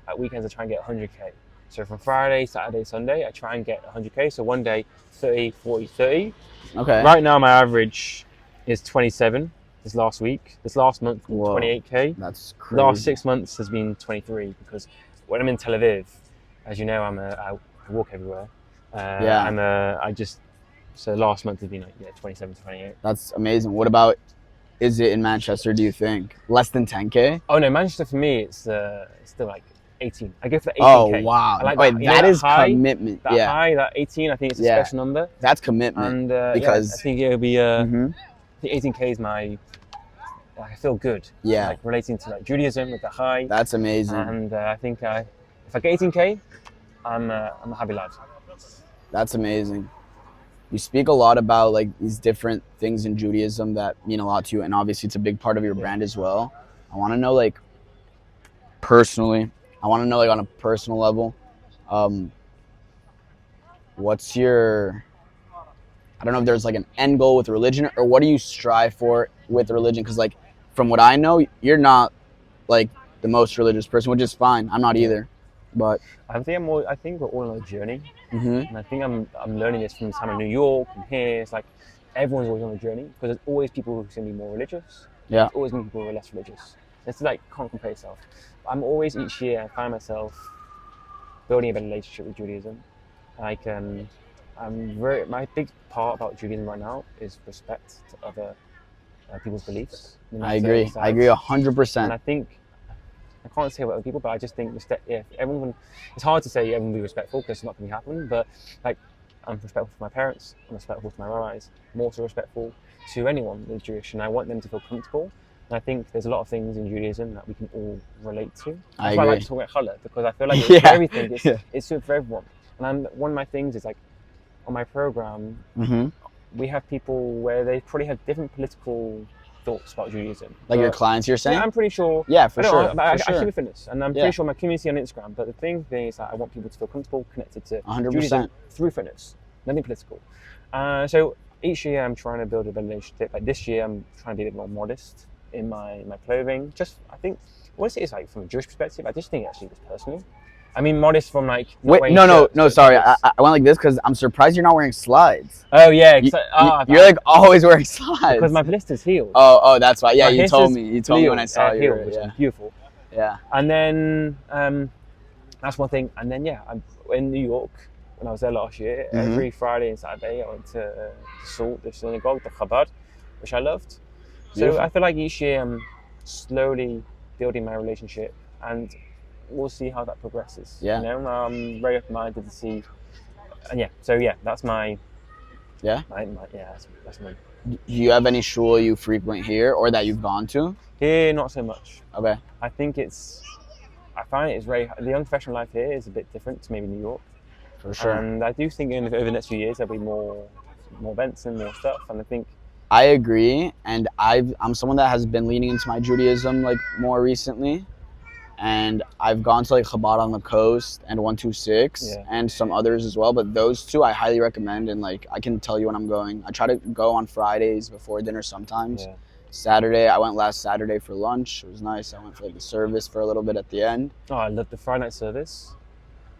At weekends, I try and get 100k. So from Friday, Saturday, Sunday, I try and get 100k. So one day, 30, 40, 30. Okay. Right now, my average is 27 this last month, Whoa. 28k. That's crazy. Last 6 months has been 23 because when I'm in Tel Aviv, as you know, I walk everywhere. So last month has been like 27 to 28. That's amazing. What about, is it in Manchester, do you think? Less than 10K? Oh no, Manchester for me, it's still like 18. I go for the 18K. Oh, wow. I like wait, that is high, commitment. That high, that 18, I think it's a special number. That's commitment. And because I think it'll be, I think 18K is I feel good. Yeah. Like relating to like Judaism with the high. That's amazing. And I think if I get 18K, I'm a happy lad. That's amazing. You speak a lot about like these different things in Judaism that mean a lot to you, and obviously it's a big part of your brand as well. I want to know like personally, on a personal level, what's your, I don't know if there's like an end goal with religion, or what do you strive for with religion? Because like from what I know, you're not like the most religious person, which is fine. I'm not either. But I think we're all on a journey, mm-hmm. and I think I'm learning this from the time in New York and here. It's like everyone's always on a journey because there's always people who can be more religious. Yeah. There's always people who are less religious. It's like can't compare yourself. I'm always each year I find myself building a better relationship with Judaism. Like my big part about Judaism right now is respect to other people's beliefs. I agree 100%. And I think. I can't say about other people, but I just think everyone. It's hard to say everyone be respectful because it's not going to happen. But like, I'm respectful to my parents. I'm respectful to my rabbis. I'm also respectful to anyone that's Jewish, and I want them to feel comfortable. And I think there's a lot of things in Judaism that we can all relate to. That's why I like to talk about challah, because I feel like it's for everything. It's good for everyone. And one of my things is like on my program, we have people where they probably have different political thoughts about Judaism. Like your clients, you're saying? Yeah, I'm pretty sure. Yeah, for sure. I keep it fitness, and I'm pretty sure my community on Instagram. But the thing is that I want people to feel comfortable, connected to 100% Judaism through fitness, nothing political. So each year I'm trying to build a relationship. Like this year, I'm trying to be a bit more modest in my clothing. Just I think what it is like from a Jewish perspective. I just think actually just personally. I mean, modest from like. Wait, no, sorry. I went like this because I'm surprised you're not wearing slides. Oh yeah, you're like always wearing slides. Because my blister's healed. Oh, that's why. Yeah, my you told me. You told me when I saw you. Healed, which is beautiful. Yeah. And then that's one thing. And then I'm in New York when I was there last year. Every Friday and Saturday, I went to Salt, the synagogue, the Chabad, which I loved. So I feel like each year I'm slowly building my relationship and. We'll see how that progresses. Yeah. You know, I'm very open-minded to see. And that's my. Yeah. That's my. Do you have any shul you frequent here or that you've gone to? Here, not so much. Okay. I find it's very. The young professional life here is a bit different to maybe New York. For sure. And I do think over the next few years there'll be more events and more stuff. And I think. I agree, and I'm someone that has been leaning into my Judaism like more recently. And I've gone to like Chabad on the Coast and 126 and some others as well. But those two I highly recommend, and like I can tell you when I'm going. I try to go on Fridays before dinner sometimes. Yeah. Saturday, I went last Saturday for lunch. It was nice. I went for like the service for a little bit at the end. Oh, I love the Friday night service.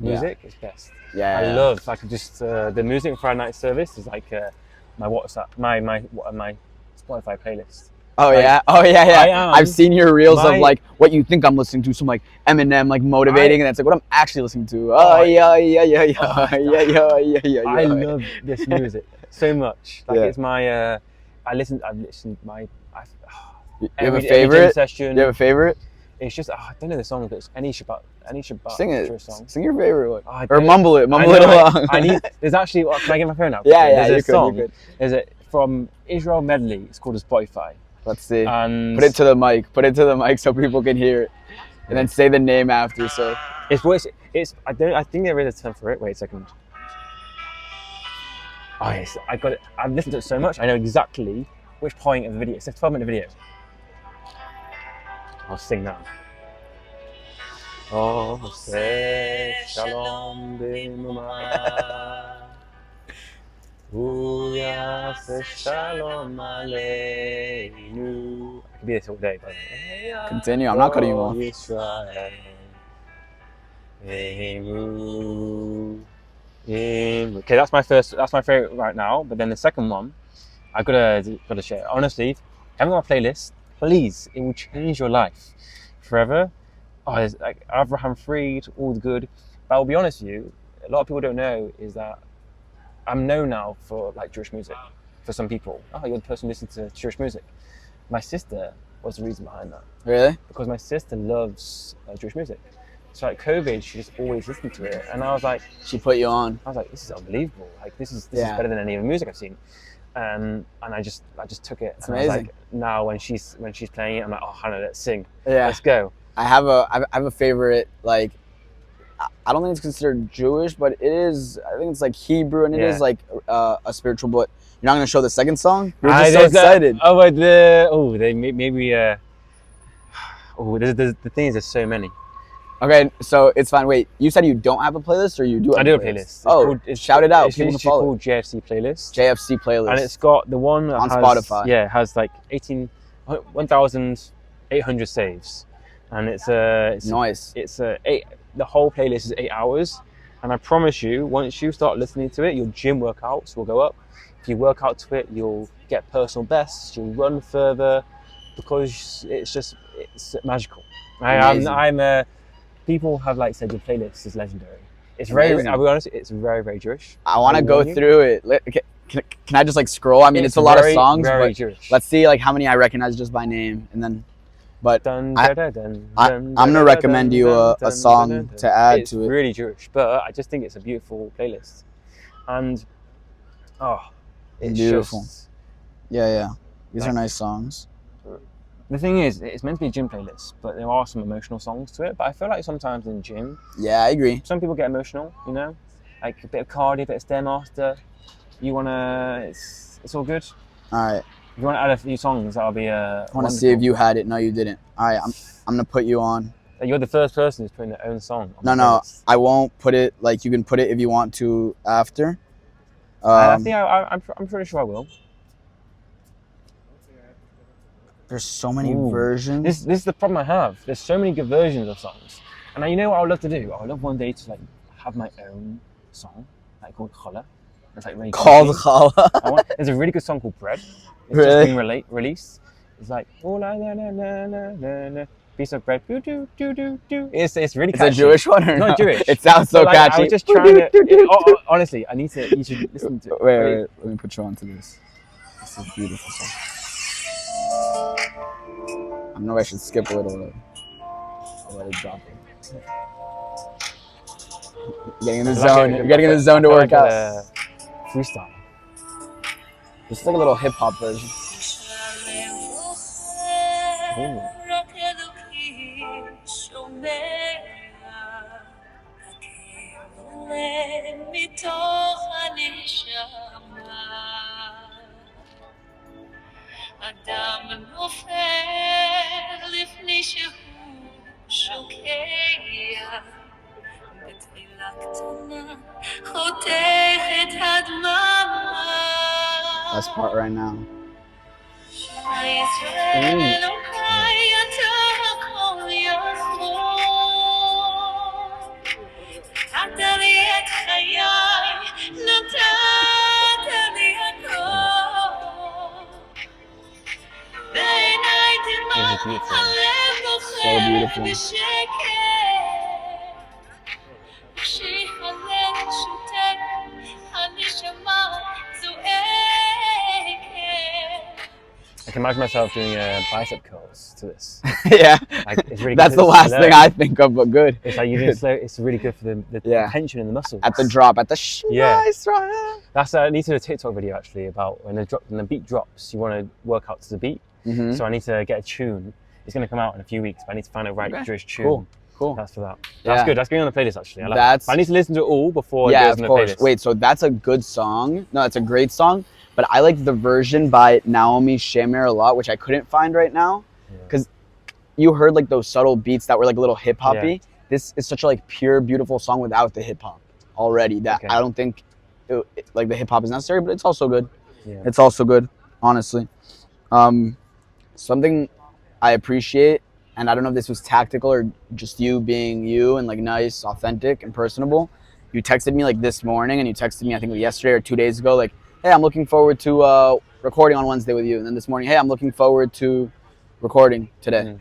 Music is best. Yeah. I love like just the music Friday night service is like my WhatsApp, my Spotify playlist. Oh yeah, I've seen your reels of like what you think I'm listening to, some like Eminem like motivating, and that's like what I'm actually listening to. I love this music so much. Like it's my, I've listened my. You have a favorite? Session. You have a favorite? It's just I don't know the song, but it's any Shabbat Sing it. Song. Sing your favorite one, or mumble it along. There's actually. Can I get my phone out? Yeah, There's a song. Is it from Israel Medley? It's called a Spotify. Let's see. And put it to the mic so people can hear it, and then say the name after. So it's. I think there is a term for it. Wait a second. Oh yes, I got it. I've listened to it so much. I know exactly which point of the video. It's a 12-minute video. I'll sing that. עושה שלום במרומה. הוא יעשה שלום עלינו. I could be this all day, but Continue. I'm not cutting you off. Okay, that's my favorite right now. But then the second one, I've gotta share. Honestly, if you haven't got a playlist, please, it will change your life forever. Oh, there's like Avraham Fried, all the good. But I'll be honest with you, a lot of people don't know is that I'm known now for like Jewish music. For some people, oh, you're the person who listens to Jewish music. My sister was the reason behind that. Really? Because my sister loves Jewish music. So at COVID, she just always listened to it, and I was like, she put you on. I was like, this is unbelievable. Like this is better than any of the music I've seen. And I just took it. It's and amazing. I was like, now when she's playing it, I'm like, oh Hannah, let's sing. Yeah. Let's go. I have a favorite, like, I don't think it's considered Jewish, but it is. I think it's like Hebrew, and it is like a spiritual. But you're not gonna show the second song. You're just so excited. The thing is, there's so many. Okay, so it's fine. Wait, you said you don't have a playlist, or you do? I do a playlist. Shout it out. It's called JFC playlist. JFC playlist. And it's got the one that on Spotify. Yeah, it has like 1,800 saves, and it's nice. The whole playlist is 8 hours, and I promise you, once you start listening to it, your gym workouts will go up. If you work out to it, you'll get personal bests. You'll run further, because it's magical. People have like said your playlist is legendary. It's very. I'll be honest, it's very, very Jewish. I want to go through it. Can I just like scroll? I mean, it's a lot of songs, very but Jewish. Let's see like how many I recognize just by name, and then. But I'm gonna recommend you a song to add to it. It's really Jewish, but I just think it's a beautiful playlist, and it's beautiful. Just, yeah. These are nice songs. The thing is, it's meant to be a gym playlist, but there are some emotional songs to it. But I feel like sometimes in gym, yeah, I agree. Some people get emotional, you know, like a bit of Cardi, a bit of Stairmaster. You wanna, it's all good. All right. If you want to add a few songs, that'll be I want to see if you had it. No, you didn't. All right, I'm gonna put you on. You're the first person who's putting their own song on No, I won't put it. Like, you can put it if you want to after. I think I'm pretty sure I will. There's so many versions. This is the problem I have. There's so many good versions of songs, and you know what I would love to do? I would love one day to like have my own song, like called Challah. It's like really called Challah. There's a really good song called Bread. It's really? just been released. It's like oh la la la la la la piece of bread. Do do do do do. It's really catchy. It's a Jewish one or not Jewish? It sounds so catchy. I was just trying to. Honestly, you should listen to it. Wait. Let me put you on to this. This is a beautiful song. I know I should skip a little. I'll let it drop it. Getting in the zone. You're getting in the zone to work out. Freestyle. This is like a little hip hop version. Ooh. אדם נופל לפני שהוא שוקע בתפילה קטנה חותך את הדממה. That's part right now. שמע ישראל אלוהי אתה הכל יכול. נתת לי את חיי, נתת לי הכל. So beautiful. I can imagine myself doing bicep curls to this. Yeah, like, it's really that's the last thing I think of, but good. It's like you do slow. It's really good for the tension in the muscles. At the drop, at the nice drop. That's I need to do a TikTok video actually about when the beat drops. You want to work out to the beat. Mm-hmm. So I need to get a tune. It's going to come out in a few weeks, but I need to find a Jewish tune. Cool. That's for that. That's good. That's going on the playlist actually. I like that. I need to listen to it all before it goes on the playlist. Wait, so that's a good song. No, that's a great song. But I like the version by Naomi Shemer a lot, which I couldn't find right now. Because you heard like those subtle beats that were like a little hip-hoppy. this is such a like pure, beautiful song without the hip hop already. That Okay. I don't think like the hip hop is necessary, but it's also good. Yeah. It's also good, honestly. Something I appreciate, and I don't know if this was tactical or just you being you and like nice, authentic, and personable. You texted me like this morning, and you texted me I think yesterday or 2 days ago, like, "Hey, I'm looking forward to recording on Wednesday with you." And then this morning, "Hey, I'm looking forward to recording today." Mhm.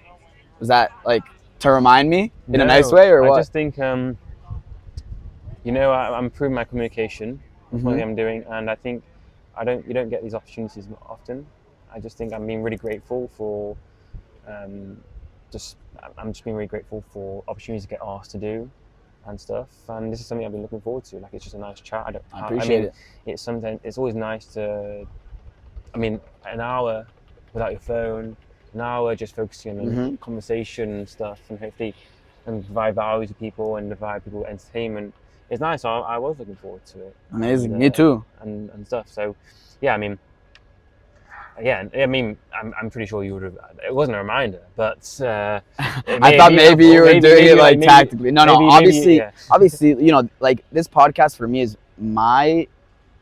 Was that like to remind me in a No, nice way or what? I just think, I'm improving my communication. That's one thing I'm doing, and I think you don't get these opportunities often. I just think I'm being really grateful for, I'm just being really grateful for opportunities to get asked to do and stuff. And this is something I've been looking forward to. Like, it's just a nice chat. I appreciate it. It's something. It's always nice to. An hour without your phone, an hour just focusing on conversation and stuff, and hopefully, and provide value to people and provide people entertainment. It's nice. So I was looking forward to it. Amazing. And, Me too. And stuff. So, yeah. I'm pretty sure you would have. It wasn't a reminder, but I thought maybe you were doing it like tactically. No, obviously, like this podcast for me is my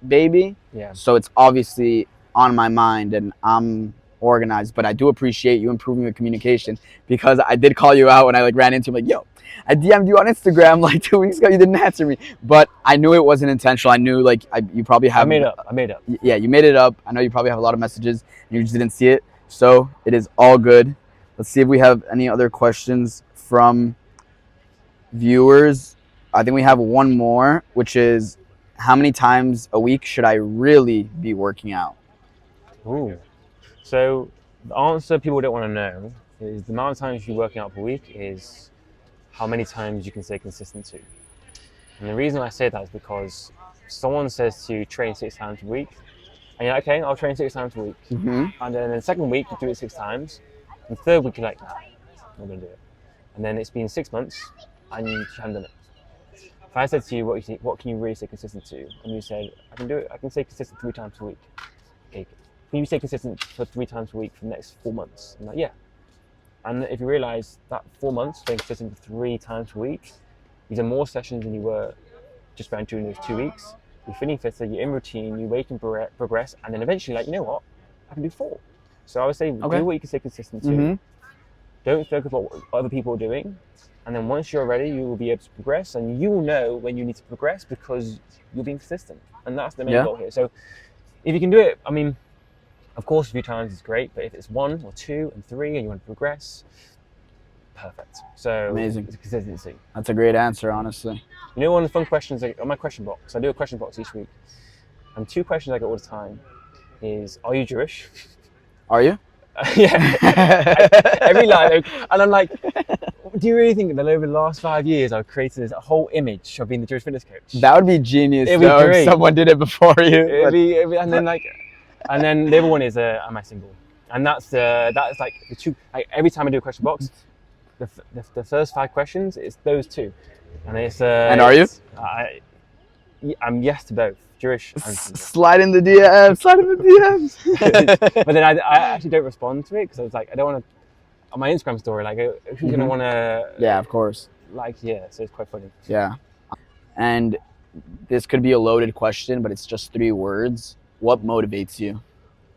baby. Yeah. So it's obviously on my mind, and I'm organized. But I do appreciate you improving the communication, because I did call you out when I like ran into him, like, "Yo, I DM'd you on Instagram like 2 weeks ago. You didn't answer me." But I knew it wasn't intentional. I knew like you probably have. I made up. Yeah, you made it up. I know you probably have a lot of messages and you just didn't see it. So it is all good. Let's see if we have any other questions from viewers. I think we have one more, which is, how many times a week should I really be working out? Ooh. So the answer people don't want to know is the amount of times you're working out per week is how many times you can stay consistent to. And the reason I say that is because someone says to train 6 times a week, and you're like, okay, I'll train 6 times a week. And then in the second week, you do it 6 times. And the third week, you're like, nah, I'm not going to do it. And then it's been 6 months, and you haven't done it. If I said to you, what can you really stay consistent to? And you said, I can do it. I can stay consistent 3 times a week. Okay, can you stay consistent for 3 times a week for the next 4 months? I'm like, yeah. And if you realize that 4 months, staying consistent for 3 times a week, you've done more sessions than you were just around during those 2 weeks. You're feeling fitter, you're in routine, you wait and progress, and then eventually, like, you know what? I can do 4. So I would say, do what you can stay consistent to. Don't focus on what other people are doing. And then once you're ready, you will be able to progress, and you will know when you need to progress because you're being consistent. And that's the main goal here. So if you can do it, of course, a few times is great, but if it's 1 or 2 and 3 and you want to progress, perfect. So amazing. It's consistency. That's a great answer, honestly. You know, one of the fun questions on my question box, I do a question box each week, and 2 questions I get all the time is, are you Jewish? Are you? Yeah. Every line. And I'm like, do you really think that over the last 5 years I've created this whole image of being the Jewish fitness coach? That would be genius, It'd be great. if someone did it before you. And then the other one is, am I single? And that's like the 2. Like, every time I do a question box, the first 5 questions, it's those 2, and it's. And are you? I'm yes to both. Jewish and single. Slide in the DMs. But then I actually don't respond to it because I was like, I don't want to. On my Instagram story, like, who's gonna want to? Yeah, of course. Like, yeah, so it's quite funny. Yeah, and this could be a loaded question, but it's just 3 words. What motivates you?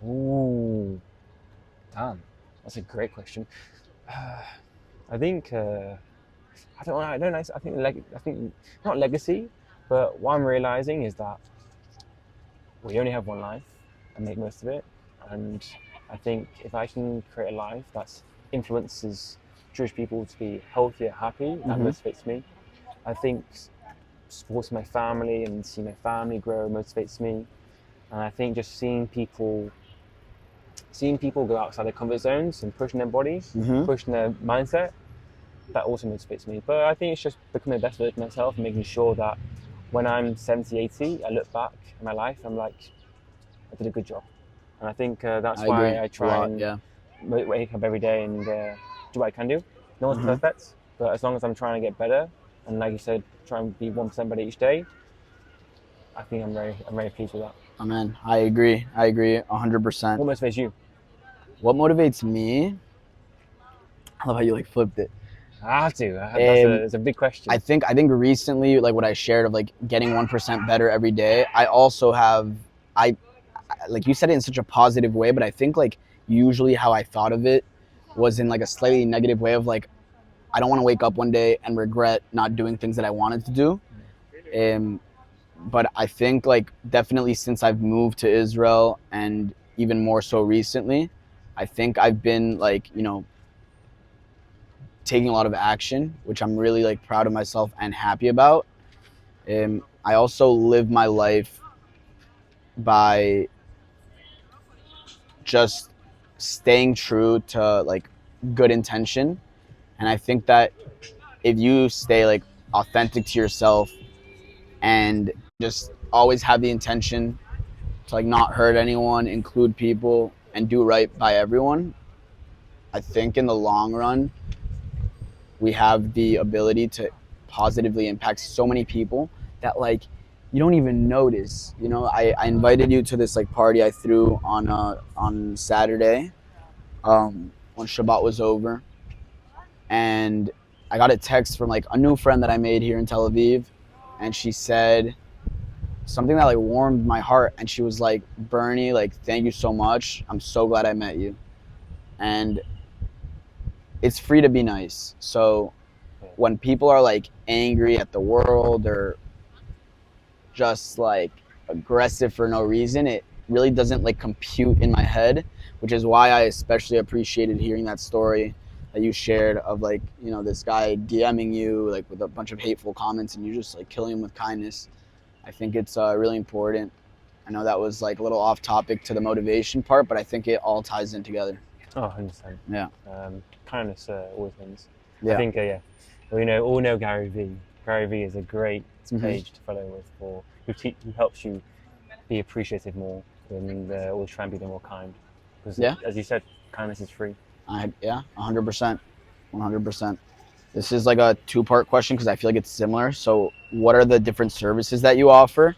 Ooh, damn, that's a great question. I think I don't know. I think not legacy, but what I'm realizing is that we only have one life and make most of it. And I think if I can create a life that influences Jewish people to be healthier, happy, that motivates me. I think supporting my family and seeing my family grow motivates me. And I think just seeing people go outside their comfort zones and pushing their bodies, pushing their mindset, that also motivates me. But I think it's just becoming the best version of myself and making sure that when I'm 70, 80, I look back in my life, I'm like, I did a good job. And I think that's why I try and wake up every day and do what I can do. No one's perfect, but as long as I'm trying to get better, and like you said, try and be 1% better each day, I think I'm very pleased with that. Amen. I agree 100%. What motivates you? What motivates me? I love how you like flipped it. I have to. It's a big question. I think recently, like what I shared of like getting 1% better every day, I also have, like you said it in such a positive way, but I think like usually how I thought of it was in like a slightly negative way of like, I don't want to wake up one day and regret not doing things that I wanted to do. But I think like definitely since I've moved to Israel and even more so recently, I think I've been like, you know, taking a lot of action, which I'm really like proud of myself and happy about. I also live my life by just staying true to like good intention. And I think that if you stay like authentic to yourself and just always have the intention to like not hurt anyone, include people, and do right by everyone, I think in the long run we have the ability to positively impact so many people that like you don't even notice. You know, I invited you to this like party I threw on Saturday when Shabbat was over, and I got a text from like a new friend that I made here in Tel Aviv, and she said something that like warmed my heart, and she was like, Bernie, like thank you so much, I'm so glad I met you. And it's free to be nice. So when people are like angry at the world or just like aggressive for no reason, it really doesn't like compute in my head, which is why I especially appreciated hearing that story that you shared of like, you know, this guy DMing you like with a bunch of hateful comments and you just like killing him with kindness. I think it's really important. I know that was like a little off topic to the motivation part, but I think it all ties in together. Oh, 100%. Yeah. Kindness always wins. Yeah. I think, yeah. We all know Gary Vee. Gary Vee is a great page to follow with for who helps you be appreciative more and always try and be more kind. Because as you said, kindness is free. 100%. 100%. This is like a two-part question because I feel like it's similar. So what are the different services that you offer,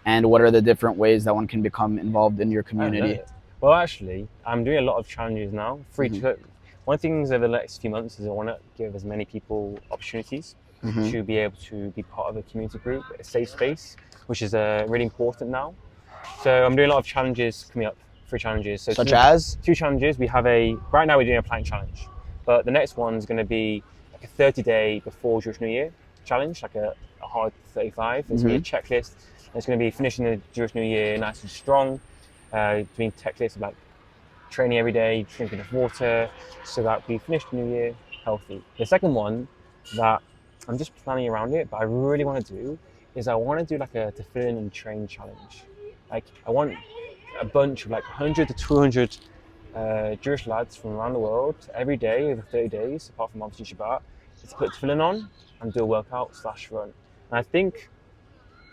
and what are the different ways that one can become involved in your community? Well, actually, I'm doing a lot of challenges now. Free to cook. One of the things over the next few months is I want to give as many people opportunities to be able to be part of a community group, a safe space, which is really important now. So I'm doing a lot of challenges coming up, free challenges. So Such as? 2 challenges. Right now we're doing a plank challenge, but the next one's going to be like a 30-day before Jewish New Year challenge, like a hard 35. It's going to be a checklist. It's going to be finishing the Jewish New Year nice and strong, doing checklists like training every day, drinking enough water, so that we finish the New Year healthy. The second one that I'm just planning around it, but I really want to do is I want to do like a tefillin and train challenge. Like I want a bunch of like 100 to 200 Jewish lads from around the world every day over 30 days, apart from obviously Shabbat, to put tefillin on and do a workout / run. And I think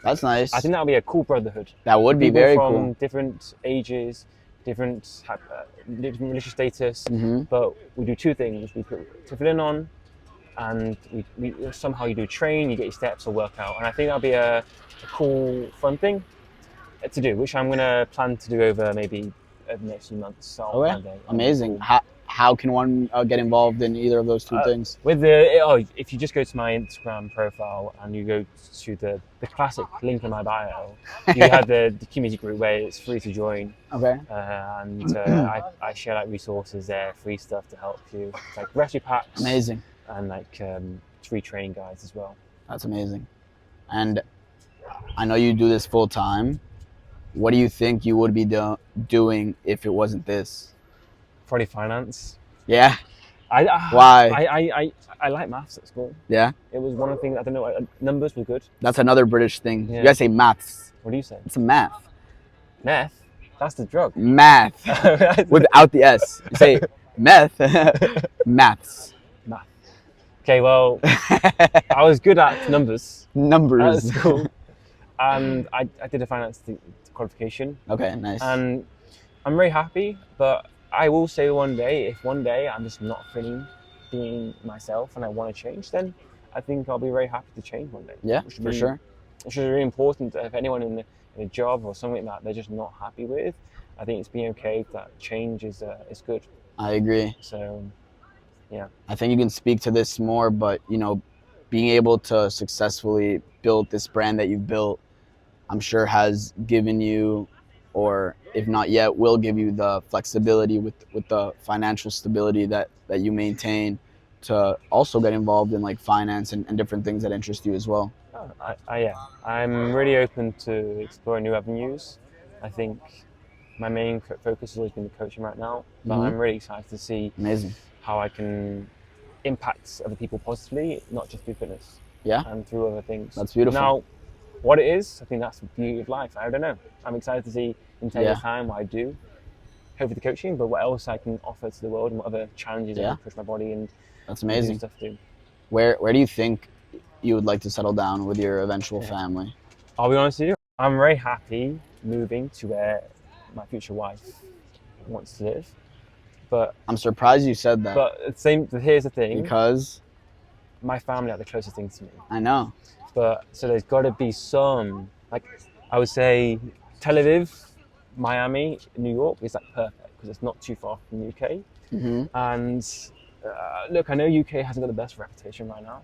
that's nice. I think that would be a cool brotherhood. That would be very cool. From different ages, different religious status, but we do 2 things. We put tefillin on, and we somehow you do train, you get your steps or workout, and I think that'll be a cool, fun thing to do, which I'm gonna plan to do over maybe the next few months. So amazing. How can one get involved in either of those 2 things? If you just go to my Instagram profile and you go to the classic link in my bio, you have the community group where it's free to join. Okay. And I share like resources there, free stuff to help you, like recipe packs. Amazing. And like free training guides as well. That's amazing. And I know you do this full time. What do you think you would be doing if it wasn't this? Probably finance. Yeah. Why? I like maths at school. Yeah. It was one of the things, I don't know, numbers were good. That's another British thing. Yeah. You guys say maths. What do you say? It's a math. Meth? That's the drug. Math. Without the S. You say meth. Maths. Math. Okay, well, I was good at numbers. Numbers. At school. And I did a finance qualification. Okay, nice. And I'm very happy, but I will say if one day I'm just not feeling being myself and I want to change, then I think I'll be very happy to change one day. Yeah, for sure. Which is really important. If anyone in a job or something that they're just not happy with, I think it's being okay that change is good. I agree. So Yeah. I think you can speak to this more, but you know, being able to successfully build this brand that you've built, I'm sure has given you, or if not yet, will give you the flexibility with the financial stability that you maintain to also get involved in like finance and different things that interest you as well. Oh, yeah, I'm really open to exploring new avenues. I think my main focus has always been the coaching right now, but Mhm. I'm really excited to see Amazing. how I can impact other people positively, not just through fitness. Yeah. And through other things. That's beautiful. Now, what it is, I think that's the beauty of life. I don't know. I'm excited to see in 10 years' Yeah. time what I do, hopefully the coaching, but what else I can offer to the world and what other challenges I Yeah. can push my body and That's and do amazing. stuff to. Where do you think you would like to settle down with your eventual Yeah. family? I'll be honest with you, I'm very happy moving to where my future wife wants to live. But I'm surprised you said that. But here's the thing. Because my family are the closest things to me. I know. But so there's got to be some, like I would say Tel Aviv, Miami, New York is like perfect because it's not too far from the UK. Mm-hmm. And look, I know UK hasn't got the best reputation right now,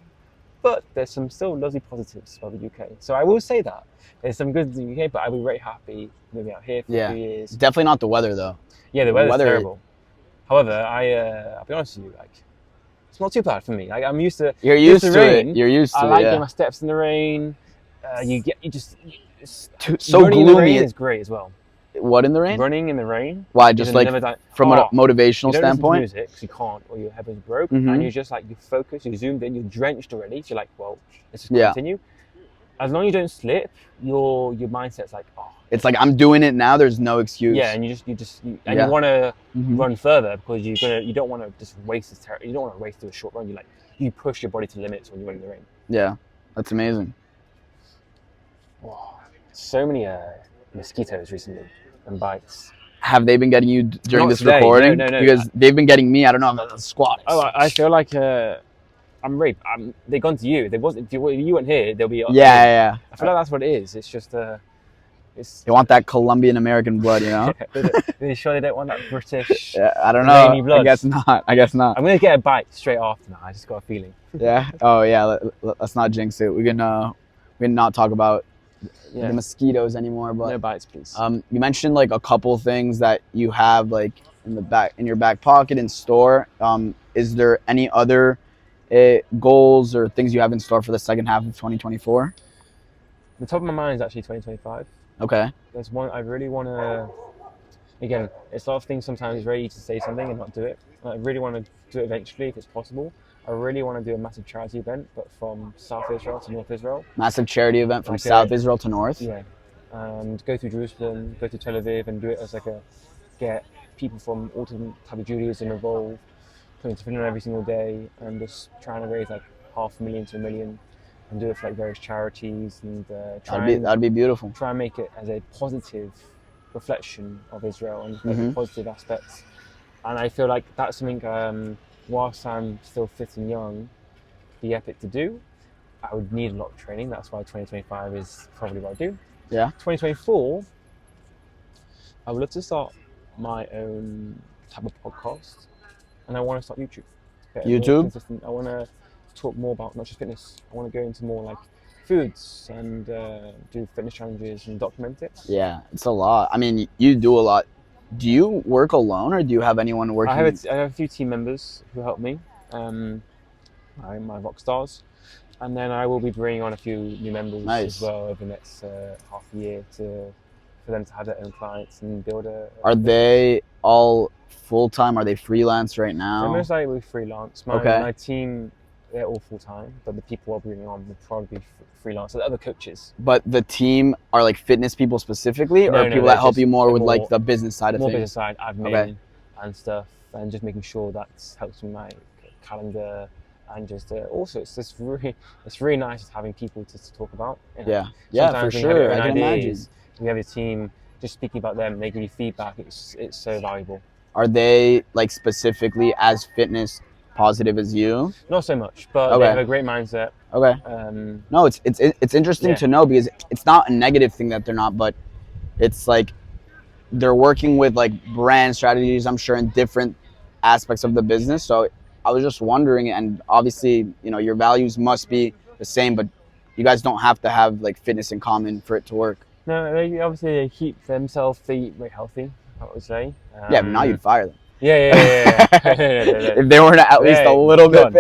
but there's some still lovely positives about the UK. So I will say that there's some good in the UK, but I'll be very happy moving out here for a few years. Definitely not the weather though. Yeah, the weather's terrible. However, I'll be honest with you, like it's not too bad for me. Like I'm used to. You're used to rain. it. You're used to I it. like Yeah. getting my steps in the rain. So running in the rain gloomy. is great as well. What in the rain? Running in the rain. Why? Just like from a motivational you don't standpoint? listen to music because you can't, or your headphones broke, Mhm. and you just like you focus, you zoomed in, you're drenched already. So you're like, well, let's just Yeah. continue. As long as you don't slip, your mindset's like, oh. It's like I'm doing it now. There's no excuse. Yeah, and you Yeah. want to Mhm. run further because you don't want to just waste this. You don't want to race through a short run. You push your body to limits when you run in the rain. Yeah, that's amazing. Wow. So many mosquitoes recently and bites. Have they been getting you during Not this today. recording? No. Because they've been getting me. I don't know about the squat. Oh, I feel like they've gone to you. They wasn't. If you weren't here, they'll be. Yeah. I feel like that's what it is. It's just it's. They want that Colombian American blood, you know? They sure they don't want that British. Yeah, I don't know. Rainy blood. I guess not. I'm gonna get a bite straight after now. I just got a feeling. Yeah. Oh yeah. Let's not jinx it. We can not talk about the mosquitoes anymore. But no bites, please. You mentioned like a couple things that you have like in your back pocket in store. Is there any other goals or things you have in store for the second half of 2024? The top of my mind is actually 2025. Okay. There's one I really want to. Again, it's a lot of things. Sometimes it's very easy to say something and not do it. I really want to do it eventually if it's possible. I really want to do a massive charity event, but from South Israel to North Israel. Massive charity event from South Israel to North. Yeah, and go through Jerusalem, go to Tel Aviv, and do it as get people from all different type of Judaism involved, putting something on every single day, and just trying to raise like $500,000 to $1 million, and do it for like various charities and that'd be beautiful. Try and make it as a positive reflection of Israel and positive aspects. And I feel like that's something. Whilst I'm still fit and young, be epic to do. I would need a lot of training. That's why 2025 is probably what I do. Yeah. 2024, I would love to start my own type of podcast, and I want to start YouTube. YouTube? I want to talk more about not just fitness. I want to go into more like foods and do fitness challenges and document it. Yeah, it's a lot. I mean, you do a lot. Do you work alone, or do you have anyone working? I have a few team members who help me, my rock stars, and then I will be bringing on a few new members as well over the next half a year for them to have their own clients and build a. Are they all full time? Are they freelance right now? They're most likely freelance. My team, they're all full time, but the people I'm bringing on will probably be freelance. So the other coaches. But the team are like fitness people specifically, or people that help you more with like the business side of things? More business side, admin and stuff, and just making sure that helps with my calendar. And just also, it's really nice just having people to talk about. You know? Yeah, for sure. I can imagine. We have a team just speaking about them, they give you feedback. It's so valuable. Are they like specifically as fitness positive as you? Not so much, but they have a great mindset. Okay. No, it's interesting to know because it's not a negative thing that they're not, but it's like they're working with like brand strategies, I'm sure, in different aspects of the business. So I was just wondering, and obviously, you know, your values must be the same, but you guys don't have to have like fitness in common for it to work. No, they keep themselves very healthy, I would say. Yeah, but now you'd fire them. Yeah. If they weren't at least a little bit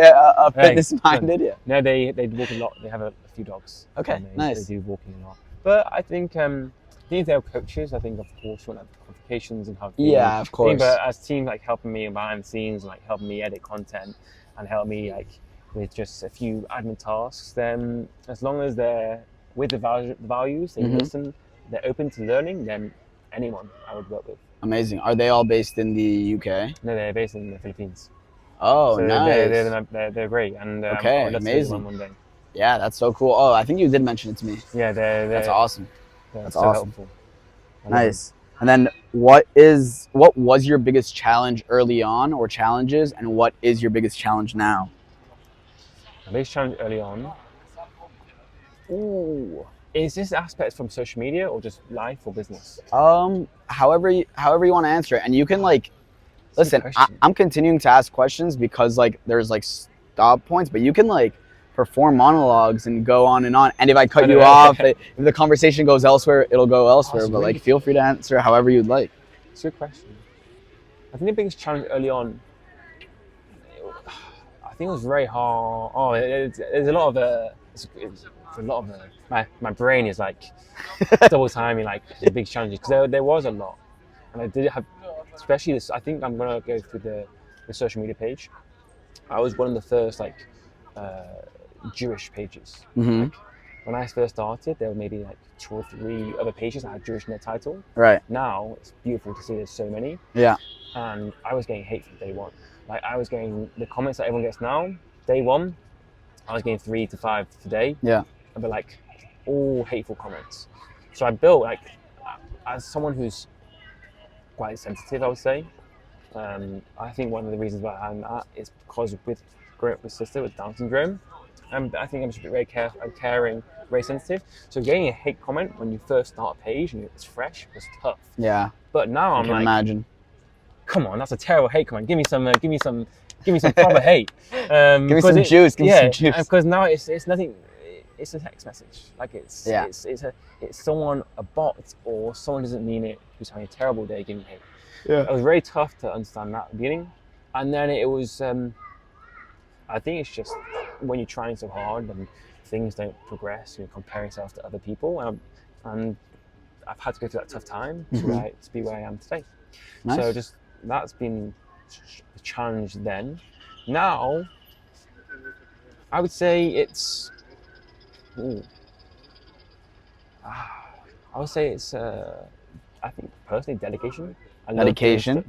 fitness minded, yeah. No, they walk a lot. They have a few dogs. Okay, nice. They do walking a lot. But I think they're coaches. I think, of course, want to have qualifications and have. Yeah, of course. But as teams like helping me behind the scenes, like helping me edit content and help me like with just a few admin tasks, then as long as they're with the values, they listen, they're open to learning, then anyone I would work with. Amazing. Are they all based in the UK? No, they're based in the Philippines. Oh, so nice. They're great. And okay, I'd love to amazing. do one day. Yeah, that's so cool. Oh, I think you did mention it to me. Yeah, that's awesome. That's so awesome. Helpful. Nice. And then what was your biggest challenge early on, or challenges, and what is your biggest challenge now? My biggest challenge early on. Ooh. Is this aspect from social media or just life or business? However you want to answer it, and you can like, listen. I'm continuing to ask questions because like there's like stop points, but you can like perform monologues and go on. And if I cut you off, if the conversation goes elsewhere, it'll go elsewhere. But like, feel free to answer however you'd like. It's a good question. I think the biggest challenge early on, I think it was very hard. Oh, there's a lot of my brain is like double timing, like the big challenges, because there was a lot, and I did have, especially this. I think I'm gonna go through the social media page. I was one of the first like Jewish pages. Like, when I first started, there were maybe like 2 or 3 other pages that had Jewish in their title. Right. Now it's beautiful to see there's so many. Yeah. And I was getting hate from day one. Like I was getting the comments that everyone gets now. Day one, I was getting 3 to 5 today. Yeah. But like all hateful comments. So I built, like, as someone who's quite sensitive, I would say. I think one of the reasons why I'm that is because with growing up with a sister with Down syndrome, I think I'm just very careful, caring, very sensitive. So getting a hate comment when you first start a page and it's fresh was tough. Yeah. But now I'm like, imagine. Come on, that's a terrible hate comment. Give me some proper hate. Give me some juice. Give me some juice. Because now it's nothing. It's a text message. Like it's someone, a bot, or someone doesn't mean it, who's having a terrible day giving hate. Yeah. It was very tough to understand that at the beginning, and then it was. I think it's just when you're trying so hard and things don't progress, you compare yourself to other people, and I've had to go through that tough time to be where I am today. Nice. So just that's been the challenge then. Now, I would say it's. I would say it's. I think personally, delegation. Dedication.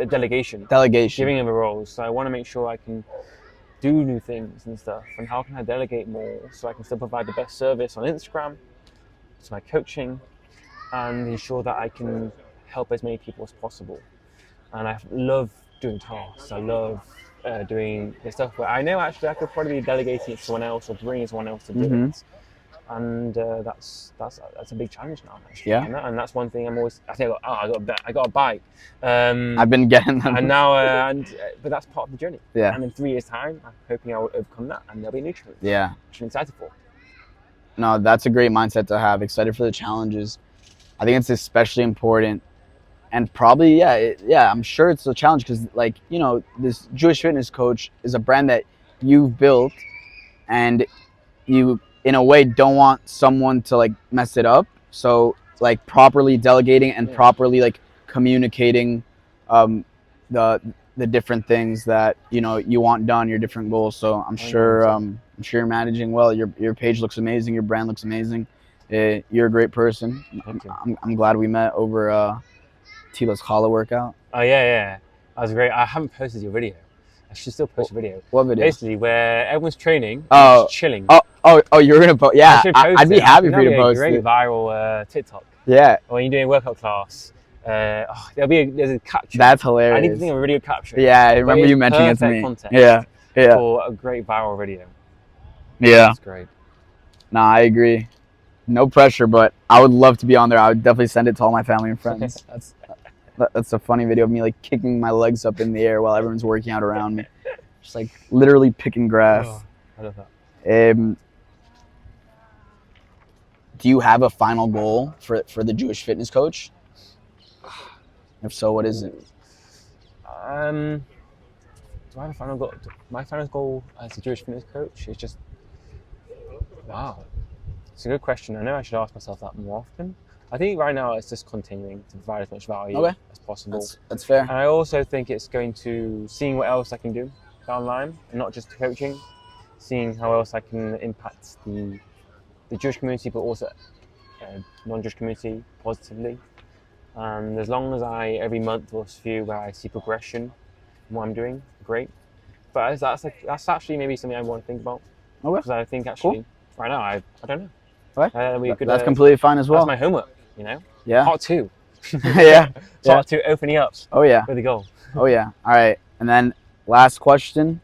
Delegation. Delegation. Giving them a role. So I want to make sure I can do new things and stuff. And how can I delegate more so I can still provide the best service on Instagram, to my coaching, and ensure that I can help as many people as possible. And I love doing tasks. I love doing the stuff where I know actually I could probably be delegating it to someone else or bringing someone else to do it. And that's a big challenge now, actually. Yeah. And that's one thing I'm always. I think I got a bike. I've been getting them. And now, but that's part of the journey. Yeah. And in 3 years' time, I'm hoping I will overcome that, and there'll be new challenge. Yeah. Which I'm excited for. No, that's a great mindset to have. Excited for the challenges. I think it's especially important, and probably I'm sure it's a challenge because, like, you know, this Jewish fitness coach is a brand that you've built, and you, in a way, don't want someone to like mess it up. So like properly delegating and properly like communicating the different things that, you know, you want done, your different goals. So I'm sure you're managing well. Your page looks amazing. Your brand looks amazing. You're a great person. I'm glad we met over Tila's challah workout. Oh yeah, that was great. I haven't posted your video. I should still post a video. What video? Basically, where everyone's training, just chilling. Oh, you're gonna post? Yeah, I'd be happy for you to post great it. Viral TikTok. Yeah. Or when you're doing a workout class, there's a capture. That's hilarious. I need to think of a video capture. Yeah, I remember you mentioning it to me. Context yeah. For a great viral video. Yeah. That's great. Nah, I agree. No pressure, but I would love to be on there. I would definitely send it to all my family and friends. That's a funny video of me like kicking my legs up in the air while everyone's working out around me. just like literally picking grass. Oh, I love that. Do you have a final goal for the Jewish fitness coach? If so, what is it? Do I have a final goal? My final goal as a Jewish fitness coach is just, wow. It's a good question. I know I should ask myself that more often. I think right now it's just continuing to provide as much value as possible. That's fair. And I also think it's going to seeing what else I can do down the line, and not just coaching, seeing how else I can impact the Jewish community, but also non-Jewish community positively. And as long as every month or few where I see progression in what I'm doing, great. But that's actually maybe something I want to think about. Okay. Because I think actually right now I don't know. Right. That's completely fine as well. That's my homework, you know. Yeah. Part 2. Yeah. Part 2, opening up. Oh yeah. With a goal. Oh yeah. All right. And then last question.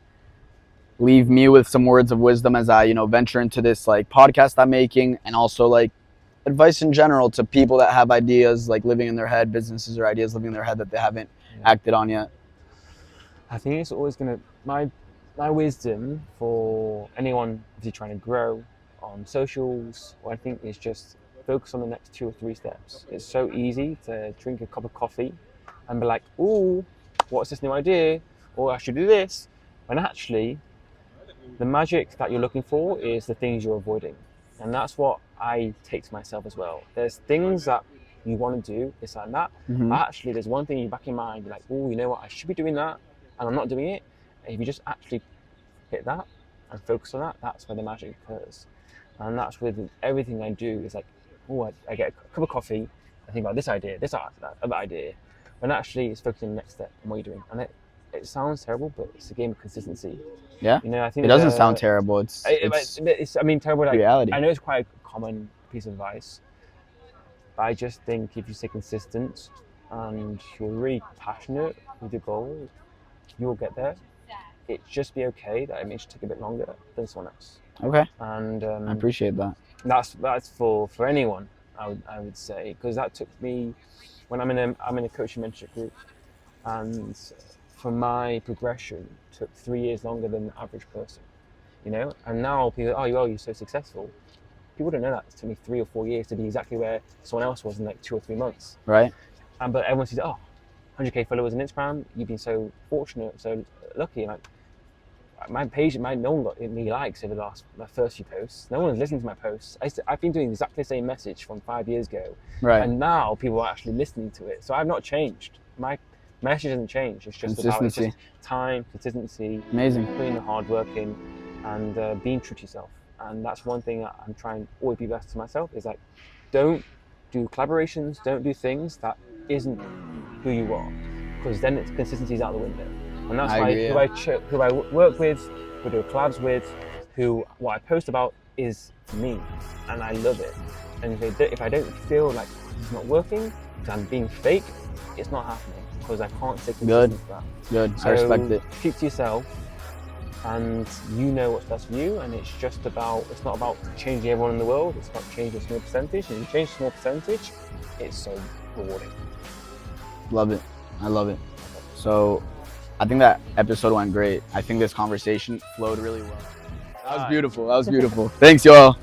Leave me with some words of wisdom as I, venture into this like podcast I'm making, and also like advice in general to people that have ideas like living in their head, businesses or ideas living in their head that they haven't acted on yet. I think it's always gonna my wisdom for anyone who's trying to grow on socials, or I think is just focus on the next 2 or 3 steps. It's so easy to drink a cup of coffee and be like, ooh, what's this new idea? Or I should do this. When actually the magic that you're looking for is the things you're avoiding. And that's what I take to myself as well. There's things that you want to do, this and that. Mm-hmm. But actually, there's one thing in your back of your mind, you're like, oh, you know what, I should be doing that, and I'm not doing it. And if you just actually hit that and focus on that, that's where the magic occurs. And that's with everything I do. It's like, oh, I get a cup of coffee, I think about this idea, that other idea. When actually it's focusing on the next step and what you're doing. And it sounds terrible, but it's a game of consistency. Yeah. I think it doesn't sound terrible. It's terrible. Like, reality. I know it's quite a common piece of advice, but I just think if you stay consistent and you're really passionate with your goal, you'll get there. It just be okay that it may take a bit longer than someone else. Okay. And I appreciate that. That's for anyone. I would say, because that took me when I'm in a coaching mentorship group, and for my progression took 3 years longer than the average person, and now people you're so successful. People don't know that it took me 3 or 4 years to be exactly where someone else was in like 2 or 3 months. Right. But everyone says, 100k followers on Instagram, you've been so fortunate, so lucky. Like my page, no one got any likes over my first few posts. No one's listening to my posts. I've been doing exactly the same message from 5 years ago. Right. And now people are actually listening to it. So I've not changed. My message doesn't change. It's just consistency. Time, consistency. Amazing. Putting the hard work in and being true to yourself. And that's one thing that I'm trying to always be best to myself is like, don't do collaborations, don't do things that isn't who you are, because then it's consistency's out the window. And that's who I work with, who I do collabs with, what I post about is me, and I love it. And if I don't feel like it's not working, because I'm being fake, it's not happening, because I can't stay consistent with that. Good. So I respect it. Keep to yourself, and you know what's best for you, and it's not about changing everyone in the world, it's about changing a small percentage, and if you change a small percentage, it's so rewarding. Love it. I love it. So I think that episode went great. I think this conversation flowed really well. That was beautiful. Thanks, y'all.